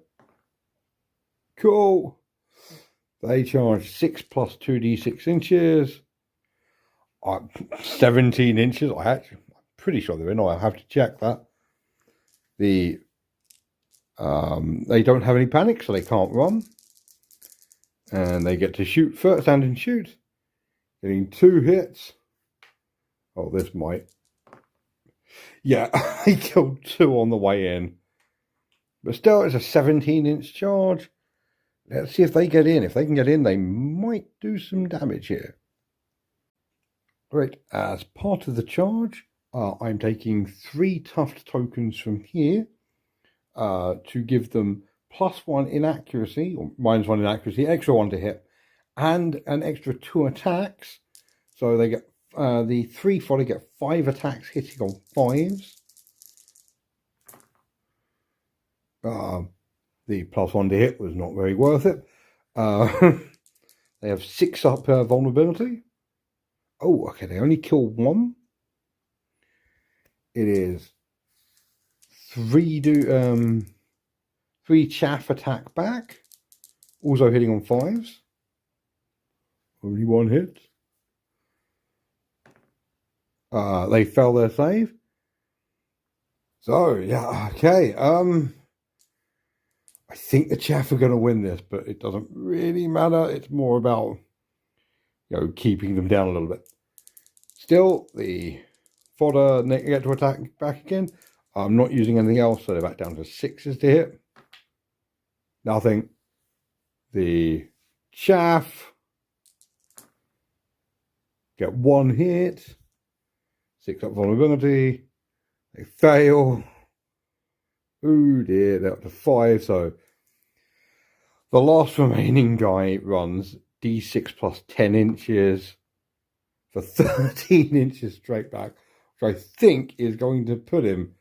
cool. They charge 6 plus 2d6 inches. 17 inches. I'm pretty sure they're in. I have to check that. They don't have any panic, so they can't run. And they get to shoot first, stand and shoot. Getting 2 hits. Oh, this might. Yeah, I killed 2 on the way in. But still, it's a 17-inch charge. Let's see if they get in. If they can get in, they might do some damage here. Right, as part of the charge, I'm taking 3 tuft tokens from here to give them +1 inaccuracy, or -1 inaccuracy, extra 1 to hit, and an extra 2 attacks. So they get the 3 fodder get 5 attacks hitting on 5s. The +1 to hit was not very worth it. They have 6 up vulnerability. Oh, okay, they only kill 1. It is 3 chaff attack back. Also hitting on 5s. Only 1 hit. They fail their save. So, yeah, okay. I think the chaff are going to win this, but it doesn't really matter. It's more about, keeping them down a little bit. Still, the fodder get to attack back again. I'm not using anything else, so they're back down to 6s to hit. Nothing. The chaff get 1 hit. 6 up vulnerability. They fail. Oh dear, they're up to 5. So the last remaining guy runs d6 plus 10 inches for 13 inches straight back, which I think is going to put him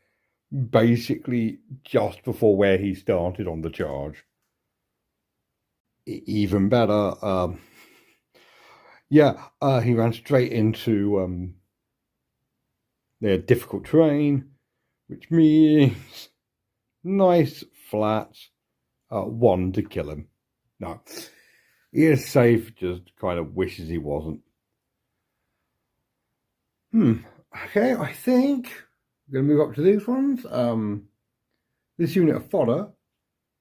basically just before where he started on the charge. Even better, he ran straight into their difficult terrain, which means nice flats, 1 to kill him. No, he is safe, just kind of wishes he wasn't. Okay, I think I'm going to move up to these ones. This unit of fodder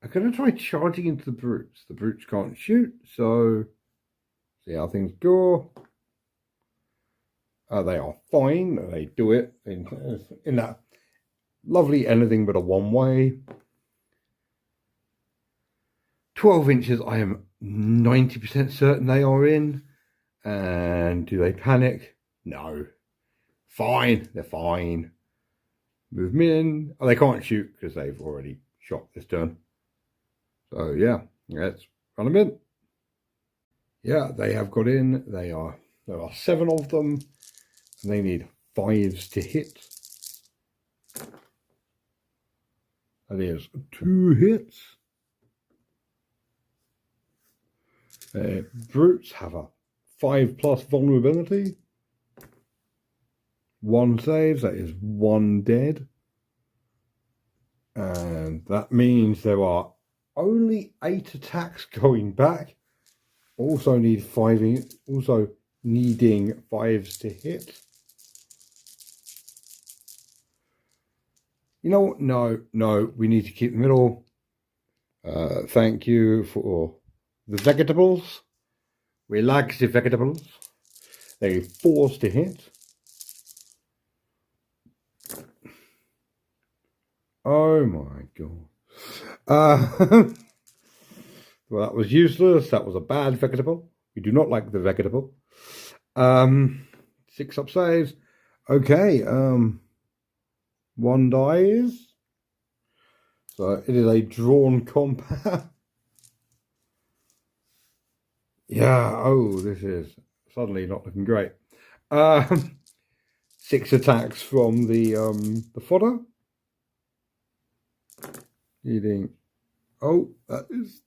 are going to try charging into the brutes. The brutes can't shoot, so see how things go. They are fine. They do it in that lovely anything but a one-way. 12 inches, I am 90% certain they are in. And do they panic? No. Fine, they're fine. Move them in. Oh, they can't shoot because they've already shot this turn. So yeah, let's run them in. Yeah, they have got in. There are 7 of them. And they need 5s to hit. That is 2 hits. Brutes have a 5+ vulnerability. 1 saves, that is 1 dead. And that means there are only 8 attacks going back. Also needing 5s to hit. You know what? No, we need to keep the middle. Thank you for the vegetables. We like the vegetables. They 4s to hit. Oh my god. Well, that was useless. That was a bad vegetable. We do not like the vegetable. 6 up saves. Okay. 1 dies. So it is a drawn combat. Yeah. Oh, this is suddenly not looking great. 6 attacks from the fodder. Needing. Oh, that is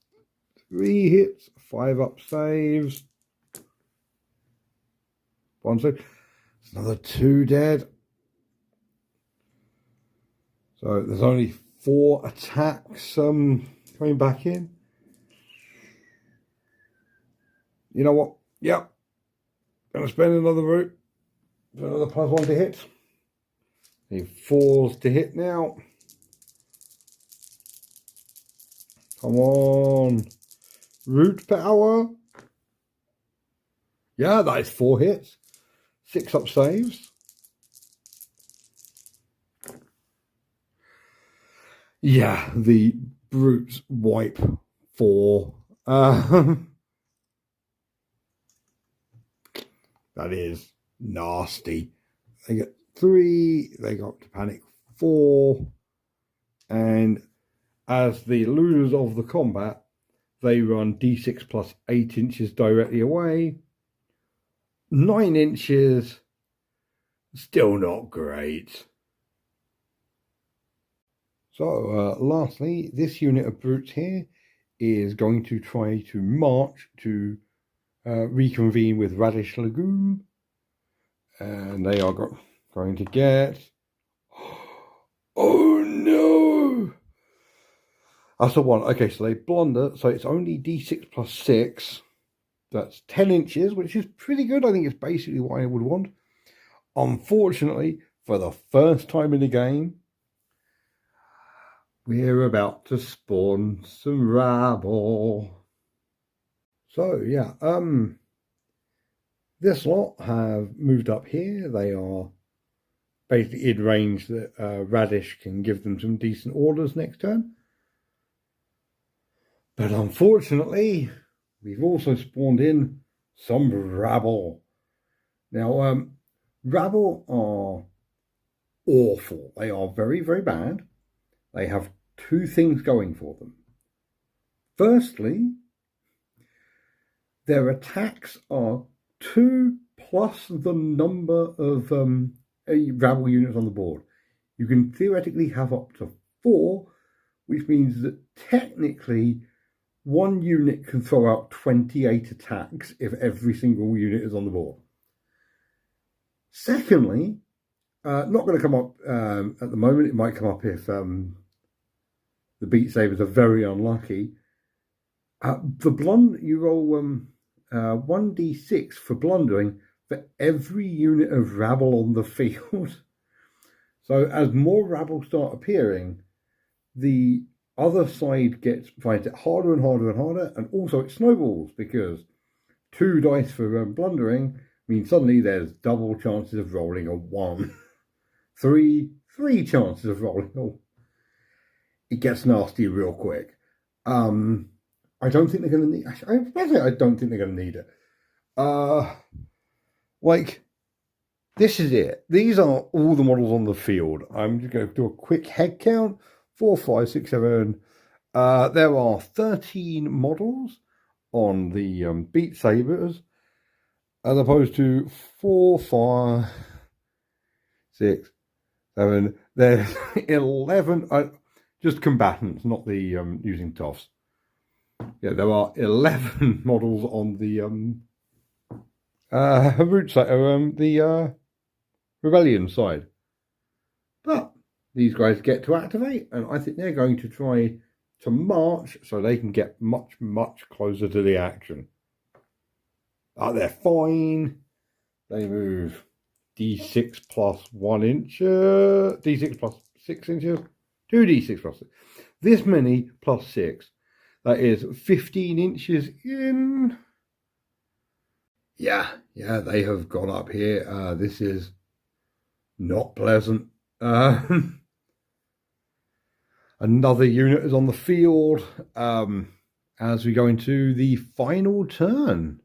3 hits, 5 up saves. 1 save. It's another 2 dead. So there's only 4 attacks coming back in. You know what? Yep. Gonna spend another route. Another +1 to hit. Need 4s to hit now. Come on. Root power. Yeah, that is 4 hits. 6 up saves. Yeah, the brutes wipe 4. That is nasty. They get 3. They got to panic 4. And as the losers of the combat, they run d6 plus 8 inches directly away. 9 inches, still not great. So, lastly, this unit of brutes here is going to try to march to reconvene with Raddish Le Gume. And they are going to get... Oh no! That's the 1. Okay, so they blunder. So it's only d6 plus 6. That's 10 inches, which is pretty good. I think it's basically what I would want. Unfortunately, for the first time in the game, we're about to spawn some rabble. So, yeah, this lot have moved up here. They are basically in range that Raddish can give them some decent orders next turn. But unfortunately, we've also spawned in some rabble. Now, rabble are awful. They are very, very bad. They have 2 things going for them. Firstly, their attacks are 2 plus the number of rabble units on the board. You can theoretically have up to 4, which means that technically 1 unit can throw out 28 attacks if every single unit is on the board. Secondly, not going to come up at the moment. It might come up if the Beat Sabers are very unlucky. You roll 1d6 for blundering for every unit of rabble on the field. So as more rabble start appearing, the other side finds it harder and harder and harder, and also it snowballs because 2 dice for blundering means suddenly there's double chances of rolling a 1. 3 chances of rolling a 1. It gets nasty real quick. I don't think they're going to need... I don't think they're going to need it. This is it. These are all the models on the field. I'm just going to do a quick head count. 4, 5, 6, 7. There are 13 models on the Beat Sabers, as opposed to 4, 5, 6, 7. There's 11, just combatants, not the using toffs. Yeah, there are 11 models on the root side, the rebellion side. But these guys get to activate, and I think they're going to try to march so they can get much, much closer to the action. They're fine. They move d6 plus 1 inch, d6 plus 6 inches, 2d6 plus 6. This many plus 6. That is 15 inches in. Yeah, they have gone up here. This is not pleasant. Another unit is on the field as we go into the final turn.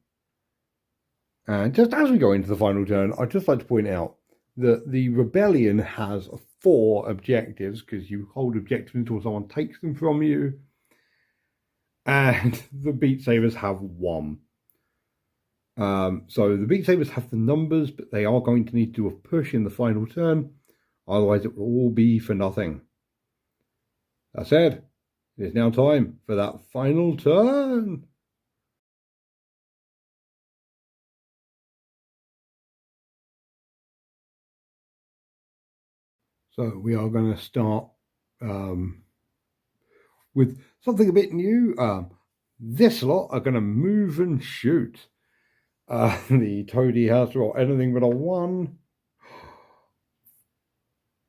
And just as we go into the final turn, I'd just like to point out that the rebellion has 4 objectives, because you hold objectives until someone takes them from you. And the Beat Sabers have 1. So the Beat Sabers have the numbers, but they are going to need to do a push in the final turn. Otherwise, it will all be for nothing. That said, it is now time for that final turn. So we are going to start with something a bit new. This lot are going to move and shoot. The toady has to roll anything but a 1.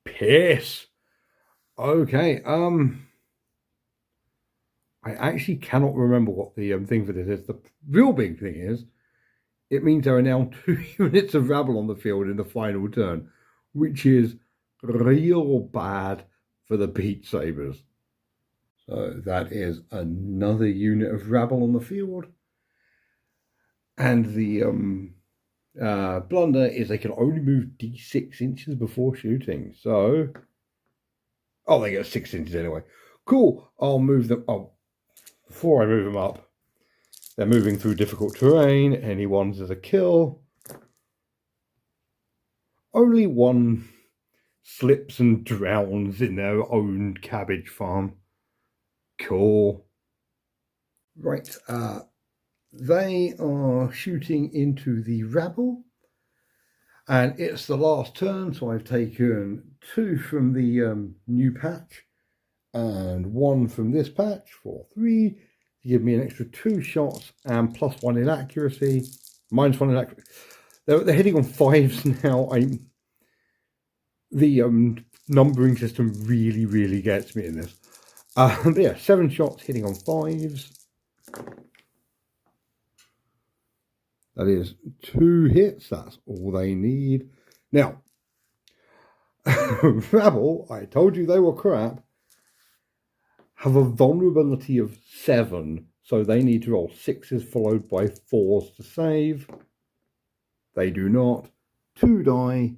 Piss. Okay. I actually cannot remember what the thing for this is. The real big thing is, it means there are now 2 units of rabble on the field in the final turn, which is real bad for the Beat Sabers. So that is another unit of rabble on the field. And the blunder is they can only move d6 inches before shooting. So, they get 6 inches anyway. Cool. I'll move them. Before I move them up, they're moving through difficult terrain. Any ones is a kill. Only 1 slips and drowns in their own cabbage farm. Cool. Right. They are shooting into the rabble. And it's the last turn, so I've taken 2 from the new patch and 1 from this patch for 3 to give me an extra 2 shots and plus 1 in accuracy, minus 1 in accuracy. They're hitting on 5s now. The numbering system really gets me in this. But yeah, 7 shots hitting on 5s. That is 2 hits. That's all they need. Now, rabble, I told you they were crap, have a vulnerability of 7, so they need to roll 6s followed by 4s to save. They do not. 2 die.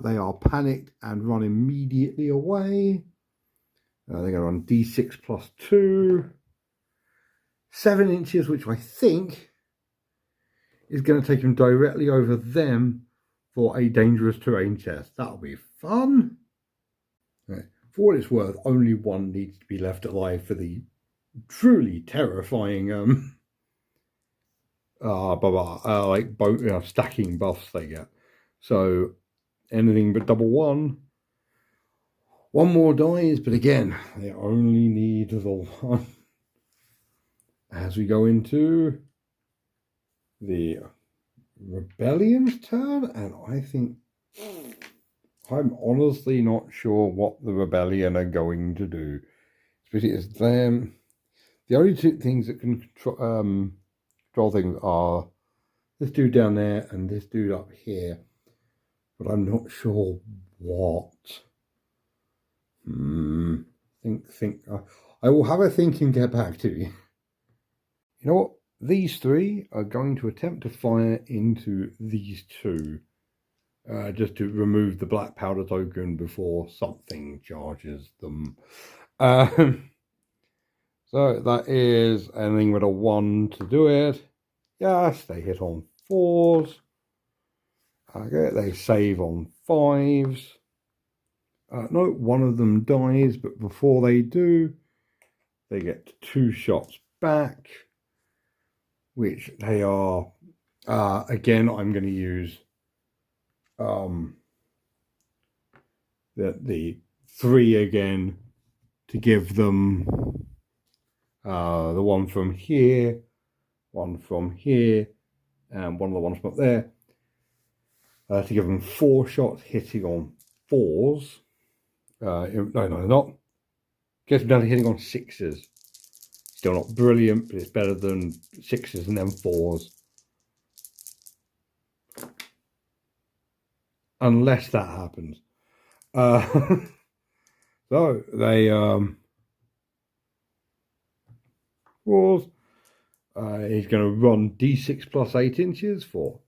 They are panicked and run immediately away. They're going to run d6 plus 2. 7 inches, which I think is going to take them directly over them for a dangerous terrain test. That'll be fun. Right. For what it's worth, only 1 needs to be left alive for the truly terrifying stacking buffs they get. So anything but double 1. 1 more dies, but again, they only need the 1. As we go into the rebellion's turn, and I think I'm honestly not sure what the rebellion are going to do. Especially as them. The only 2 things that can control things are this dude down there and this dude up here. But I'm not sure what. I will have a think and get back to you. You know what? These 3 are going to attempt to fire into these 2. Just to remove the black powder token before something charges them. So that is anything with a 1 to do it. Yes, they hit on 4s. Okay, they save on 5s. No, 1 of them dies, but before they do, they get 2 shots back, which they are, again, I'm going to use the 3 again to give them the 1 from here, 1 from here, and one of the ones from up there, to give them 4 shots hitting on 4s. No, they're not. Gets them down to hitting on 6s. Still not brilliant, but it's better than 6s and then 4s. Unless that happens. So they was he's going to run d6 plus 8 inches for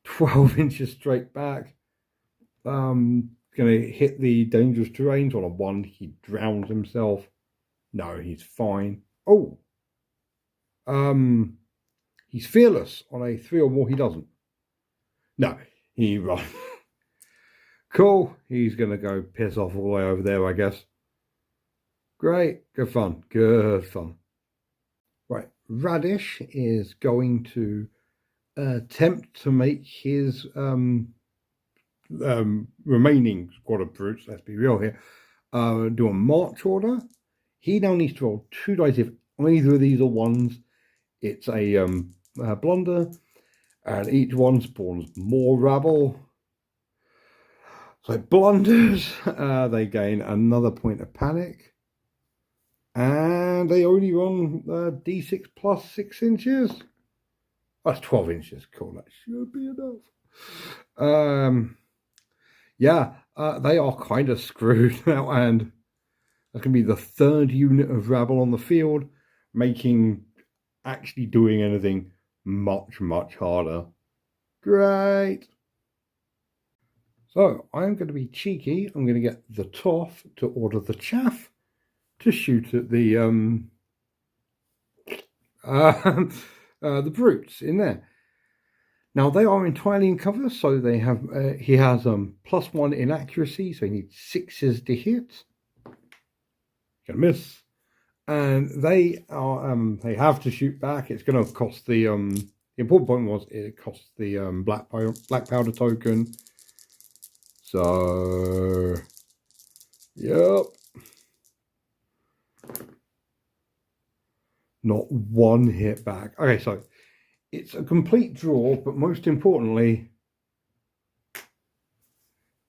12 inches straight back. Going to hit the dangerous terrains on a 1. He drowns himself. No, he's fine. Oh, he's fearless on a 3 or more. He doesn't. No, he runs. Cool. He's going to go piss off all the way over there, I guess. Great. Good fun. Good fun. Right. Raddish is going to attempt to make his remaining squad of brutes, let's be real here, do a march order. He now needs to roll 2 dice. If either of these are 1s, it's a blunder, and each one spawns more rabble. So blunders, they gain another point of panic, and they only run d6 plus 6 inches. That's 12 inches. Cool, that should be enough. Yeah, they are kind of screwed now, and that's going to be the 3rd unit of rabble on the field, making actually doing anything much, much harder. Great. So I'm going to be cheeky. I'm going to get the Toff to order the Chaff to shoot at the brutes in there. Now they are entirely in cover, so they have he has +1 in accuracy, so he needs 6s to hit. Gonna miss, and they are they have to shoot back. It's going to cost the important point was it costs the black powder token. So, yep, not 1 hit back. Okay, so it's a complete draw, but most importantly,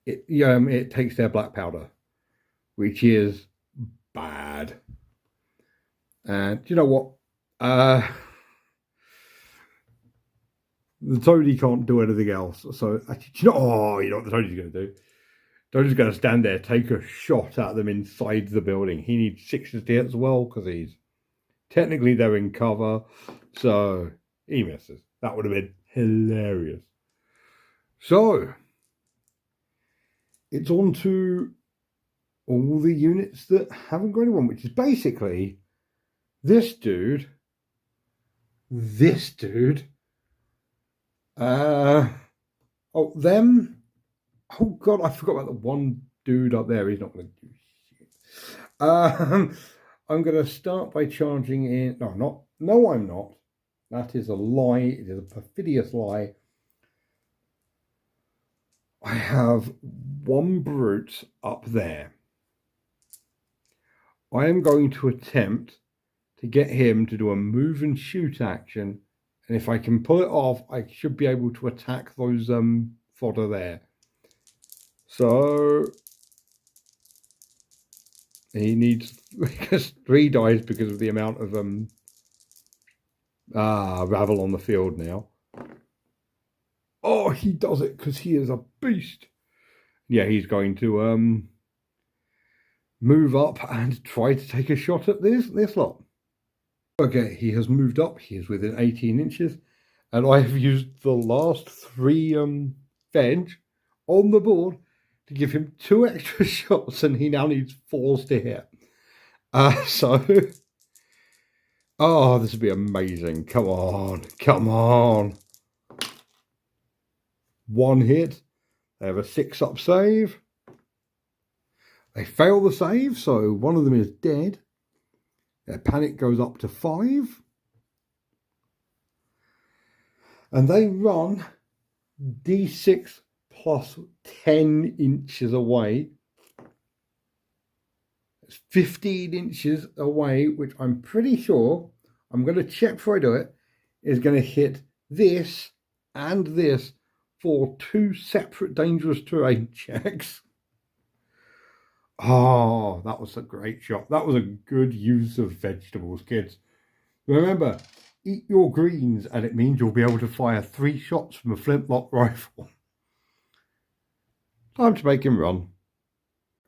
it takes their black powder, which is bad. And you know what? The toady can't do anything else. So, you know what the toady's going to do? Toady's going to stand there, take a shot at them inside the building. He needs 6s to hit as well, because he's technically they're in cover. So he misses. That would have been hilarious. So it's on to all the units that haven't got anyone, which is basically this dude, them. Oh God, I forgot about the one dude up there. He's not going to do shit. I'm going to start by charging in. No, I'm not. That is a lie. It is a perfidious lie. I have 1 brute up there. I am going to attempt to get him to do a move and shoot action, and if I can pull it off, I should be able to attack those fodder there. So he needs 3 dice because of the amount of rabble on the field now. Oh, he does it because he is a beast. Yeah, he's going to move up and try to take a shot at this lot. Okay, he has moved up. He is within 18 inches. And I have used the last 3 veg on the board to give him 2 extra shots, and he now needs 4s to hit. Oh, this would be amazing. Come on. 1 hit. They have a 6-up save. They fail the save, so one of them is dead. Their panic goes up to 5. And they run d6 plus 10 inches away. It's 15 inches away, which I'm pretty sure, I'm going to check before I do it, is going to hit this and this for 2 separate dangerous terrain checks. Oh, that was a great shot. That was a good use of vegetables, kids. Remember, eat your greens, and it means you'll be able to fire 3 shots from a flintlock rifle. Time to make him run.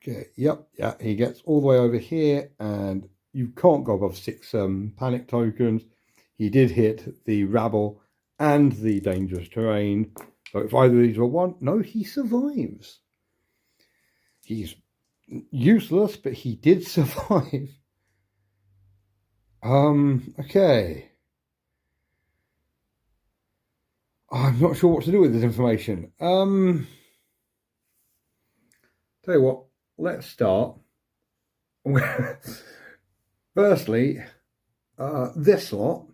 Okay, yep, yeah, he gets all the way over here, and you can't go above 6 panic tokens. He did hit the rabble and the dangerous terrain. So if either of these were 1, no, he survives. He's useless, but he did survive. Okay. I'm not sure what to do with this information. Tell you what, let's start. Firstly, this lot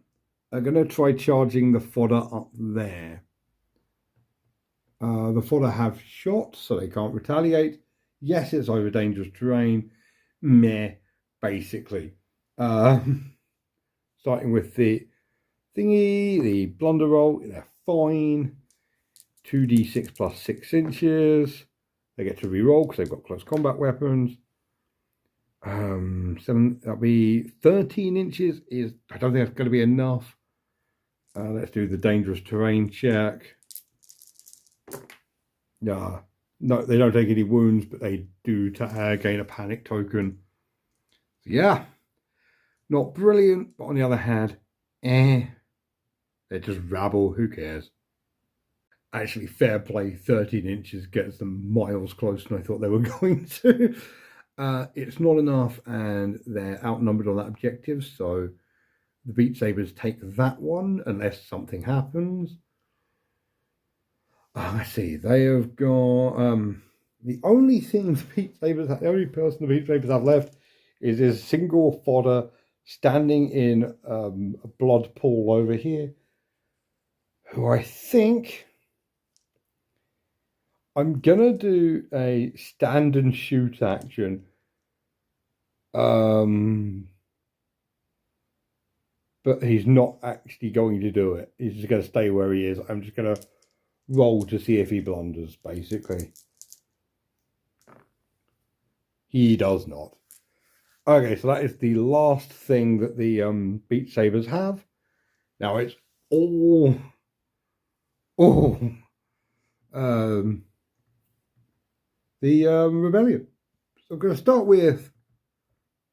are going to try charging the fodder up there. The fodder have shot, so they can't retaliate. Yes, it's over dangerous terrain. Meh, basically. Starting with the thingy, the blunder roll, they're fine. 2d6 plus 6 inches. They get to re-roll because they've got close combat weapons. 7, that'll be 13 inches. I don't think that's going to be enough. Let's do the dangerous terrain check. No, they don't take any wounds, but they do gain a panic token. So yeah, not brilliant, but on the other hand, they're just rabble. Who cares? Actually, fair play. 13 inches gets them miles closer than I thought they were going to. It's not enough, and they're outnumbered on that objective, so the Beat Sabers take that one unless something happens. I see. They have got the only thing the Beat Sabers, the only person the Beat Sabers have left is this single fodder standing in a blood pool over here, who I think I'm gonna do a stand and shoot action. But he's not actually going to do it. He's just going to stay where he is. I'm just going to roll to see if he blunders, basically. He does not. Okay, so that is the last thing that the Beat Sabers have. Now it's all the rebellion. So I'm going to start with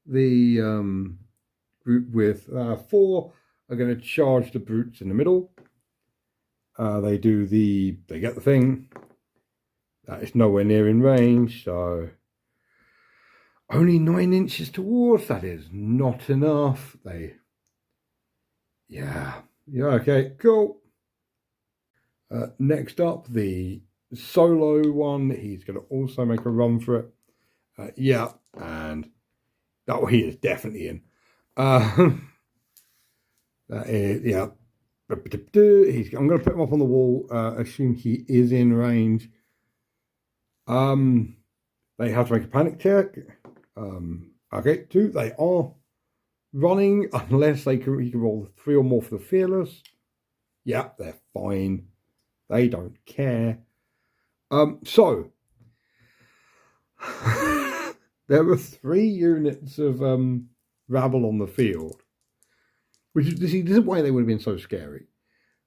the group with 4 are going to charge the brutes in the middle. They get the thing. That is nowhere near in range, so only 9 inches towards. That is not enough. Yeah, okay, cool. Next up, the solo one. He's going to also make a run for it. Yeah, and he is definitely in. That is, yeah. I'm going to put him up on the wall. Assume he is in range. They have to make a panic check. Okay, 2. They are running unless he can roll 3 or more for the fearless. Yeah, they're fine. They don't care. So there were 3 units of rabble on the field, which this is why they would have been so scary.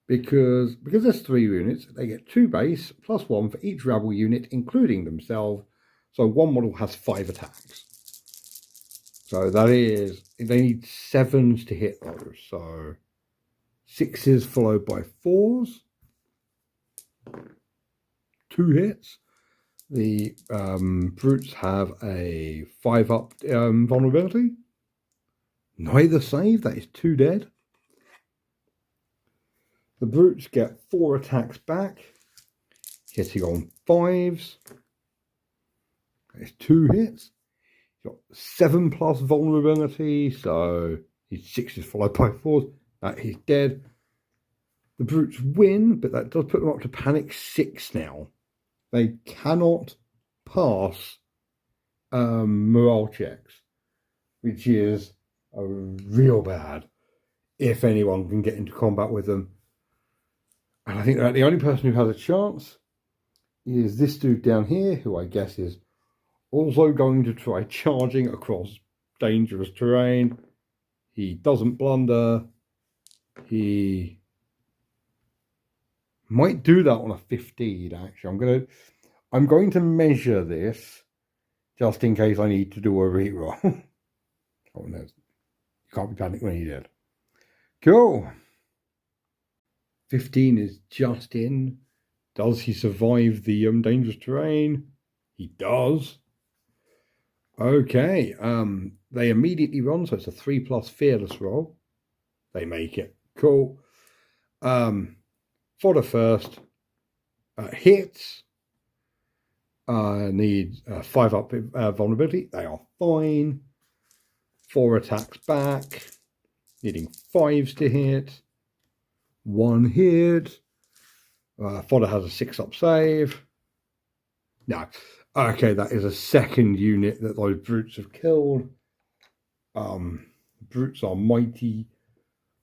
Because there's 3 units, they get 2 base plus 1 for each rabble unit, including themselves. So one model has 5 attacks. So that is, they need 7s to hit those. So 6s followed by 4s. 2 hits. The brutes have a 5-up vulnerability. Neither save. That is 2 dead. The brutes get 4 attacks back, hitting on 5s. That is 2 hits. He's got 7+ vulnerability, so he's 6s followed by 4s. He's dead. The brutes win, but that does put them up to panic 6 now. They cannot pass morale checks, which is real bad if anyone can get into combat with them. And I think that the only person who has a chance is this dude down here, who I guess is also going to try charging across dangerous terrain. He doesn't blunder. He might do that on a 15, actually. I'm going to measure this just in case I need to do a reroll. Oh no, you can't be panicked when you're dead. Cool. 15 is just in. Does he survive the dangerous terrain? He does. Okay. They immediately run, so it's a 3+ fearless roll. They make it. Cool. For the first, hits. Need 5 up vulnerability. They are fine. 4 attacks back. Needing 5s to hit. 1 hit. Fodder has a 6 up save. No. Okay, that is a second unit that those brutes have killed. Brutes are mighty.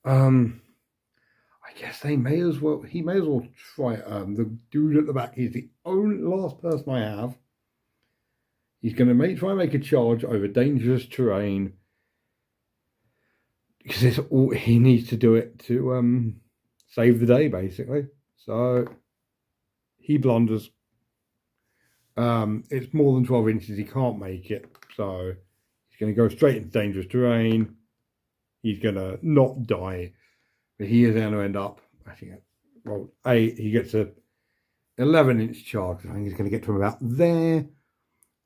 I guess he may as well try it. The dude at the back is the only last person I have. He's going to try and make a charge over dangerous terrain. Because it's all he needs to do it to save the day, basically. So he blunders. It's more than 12 inches. He can't make it. So he's going to go straight into dangerous terrain. He's going to not die. But he is going to end up, I think, well, he gets a 11-inch charge. I think he's going to get to about there.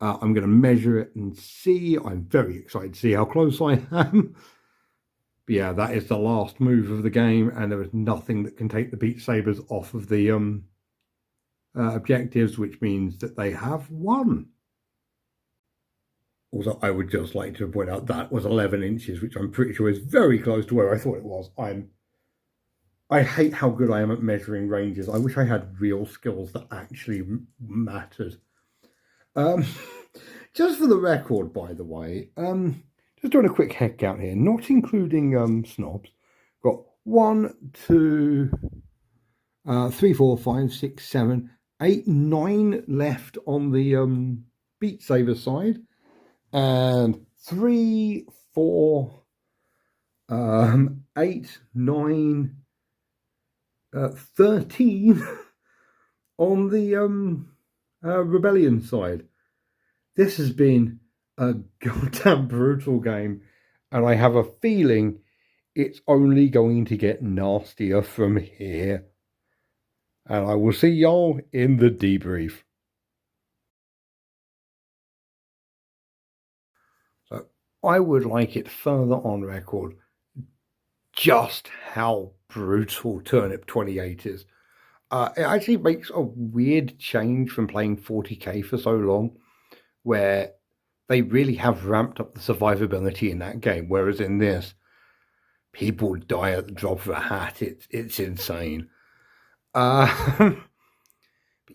I'm going to measure it and see. I'm very excited to see how close I am. But yeah, that is the last move of the game, and there is nothing that can take the Beat Sabers off of the objectives, which means that they have won. Also, I would just like to point out that was 11 inches, which I'm pretty sure is very close to where I thought it was. I hate how good I am at measuring ranges. I wish I had real skills that actually mattered. Just for the record, by the way, just doing a quick head count here, not including snobs. Got 1, 2, 3, 4, 5, 6, 7, 8, 9 left on the Beat Saber side, and 3, 4, 8, 9, 13 on the Rebellion side. This has been a goddamn brutal game, and I have a feeling it's only going to get nastier from here. And I will see y'all in the debrief. So I would like it further on record just how brutal Turnip28 is. It actually makes a weird change from playing 40k for so long, where they really have ramped up the survivability in that game, whereas in this, people die at the drop of a hat. It's insane.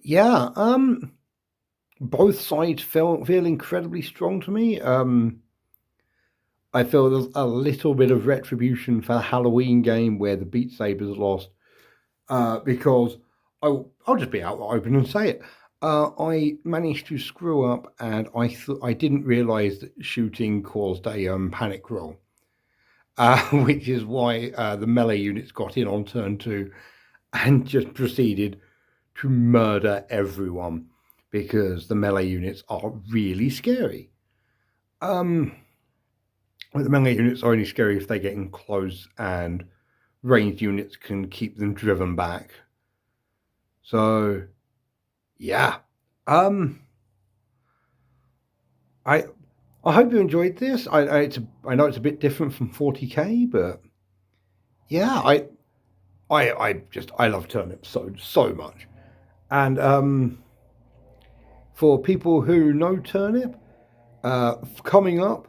Yeah, both sides feel incredibly strong to me. I feel there's a little bit of retribution for the Haloween game where the Beat Sabers lost, because I'll just be out open and say it. I managed to screw up, and I didn't realise that shooting caused a panic roll, which is why the melee units got in on turn 2 and just proceeded to murder everyone, because the melee units are really scary. The melee units are only scary if they get in close, and ranged units can keep them driven back. So, yeah. I hope you enjoyed this. I know it's a bit different from 40k, but yeah, I love Turnip so much. And for people who know Turnip, coming up,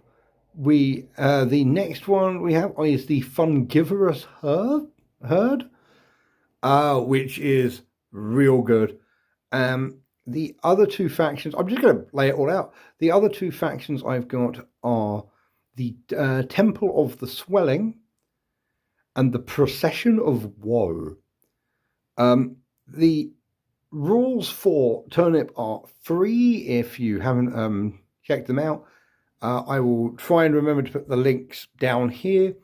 the next one we have is the Fungivorous Herd, which is real good. The other two factions, I'm just going to lay it all out. The other two factions I've got are the Temple of the Swelling and the Procession of Woe. The rules for Turnip are free if you haven't checked them out. I will try and remember to put the links down here.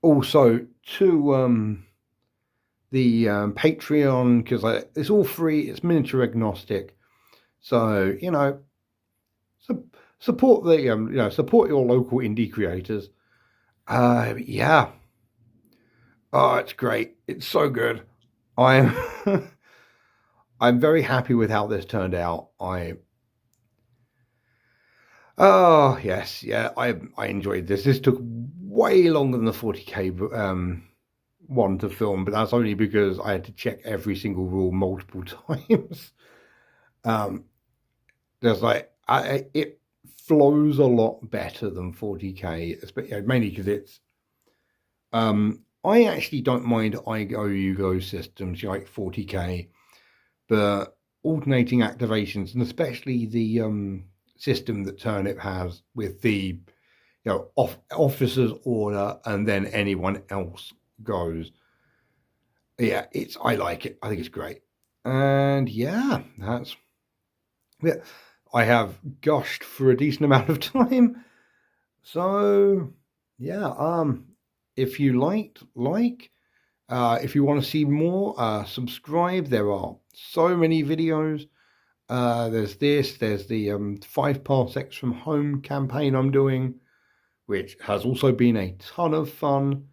Also to the Patreon, because it's all free. It's miniature agnostic, so support the support your local indie creators. Yeah. Oh, it's great. It's so good. I'm I'm very happy with how this turned out. Oh yes, yeah. I enjoyed this. This took way longer than the 40k one to film, but that's only because I had to check every single rule multiple times. There's it flows a lot better than 40k, mainly because it's I actually don't mind IGO systems like 40k, but alternating activations, and especially the system that Turnip has with the officer's order and then anyone else goes. Yeah, I like it. I think it's great. And yeah, I have gushed for a decent amount of time. So yeah, if you liked, if you want to see more, subscribe. There are so many videos. There's the 5 parsecs from home campaign I'm doing, which has also been a ton of fun.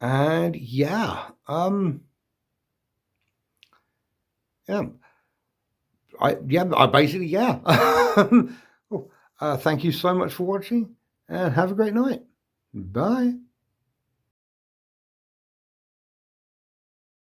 And yeah, I basically, yeah. Thank you so much for watching, and have a great night. Bye.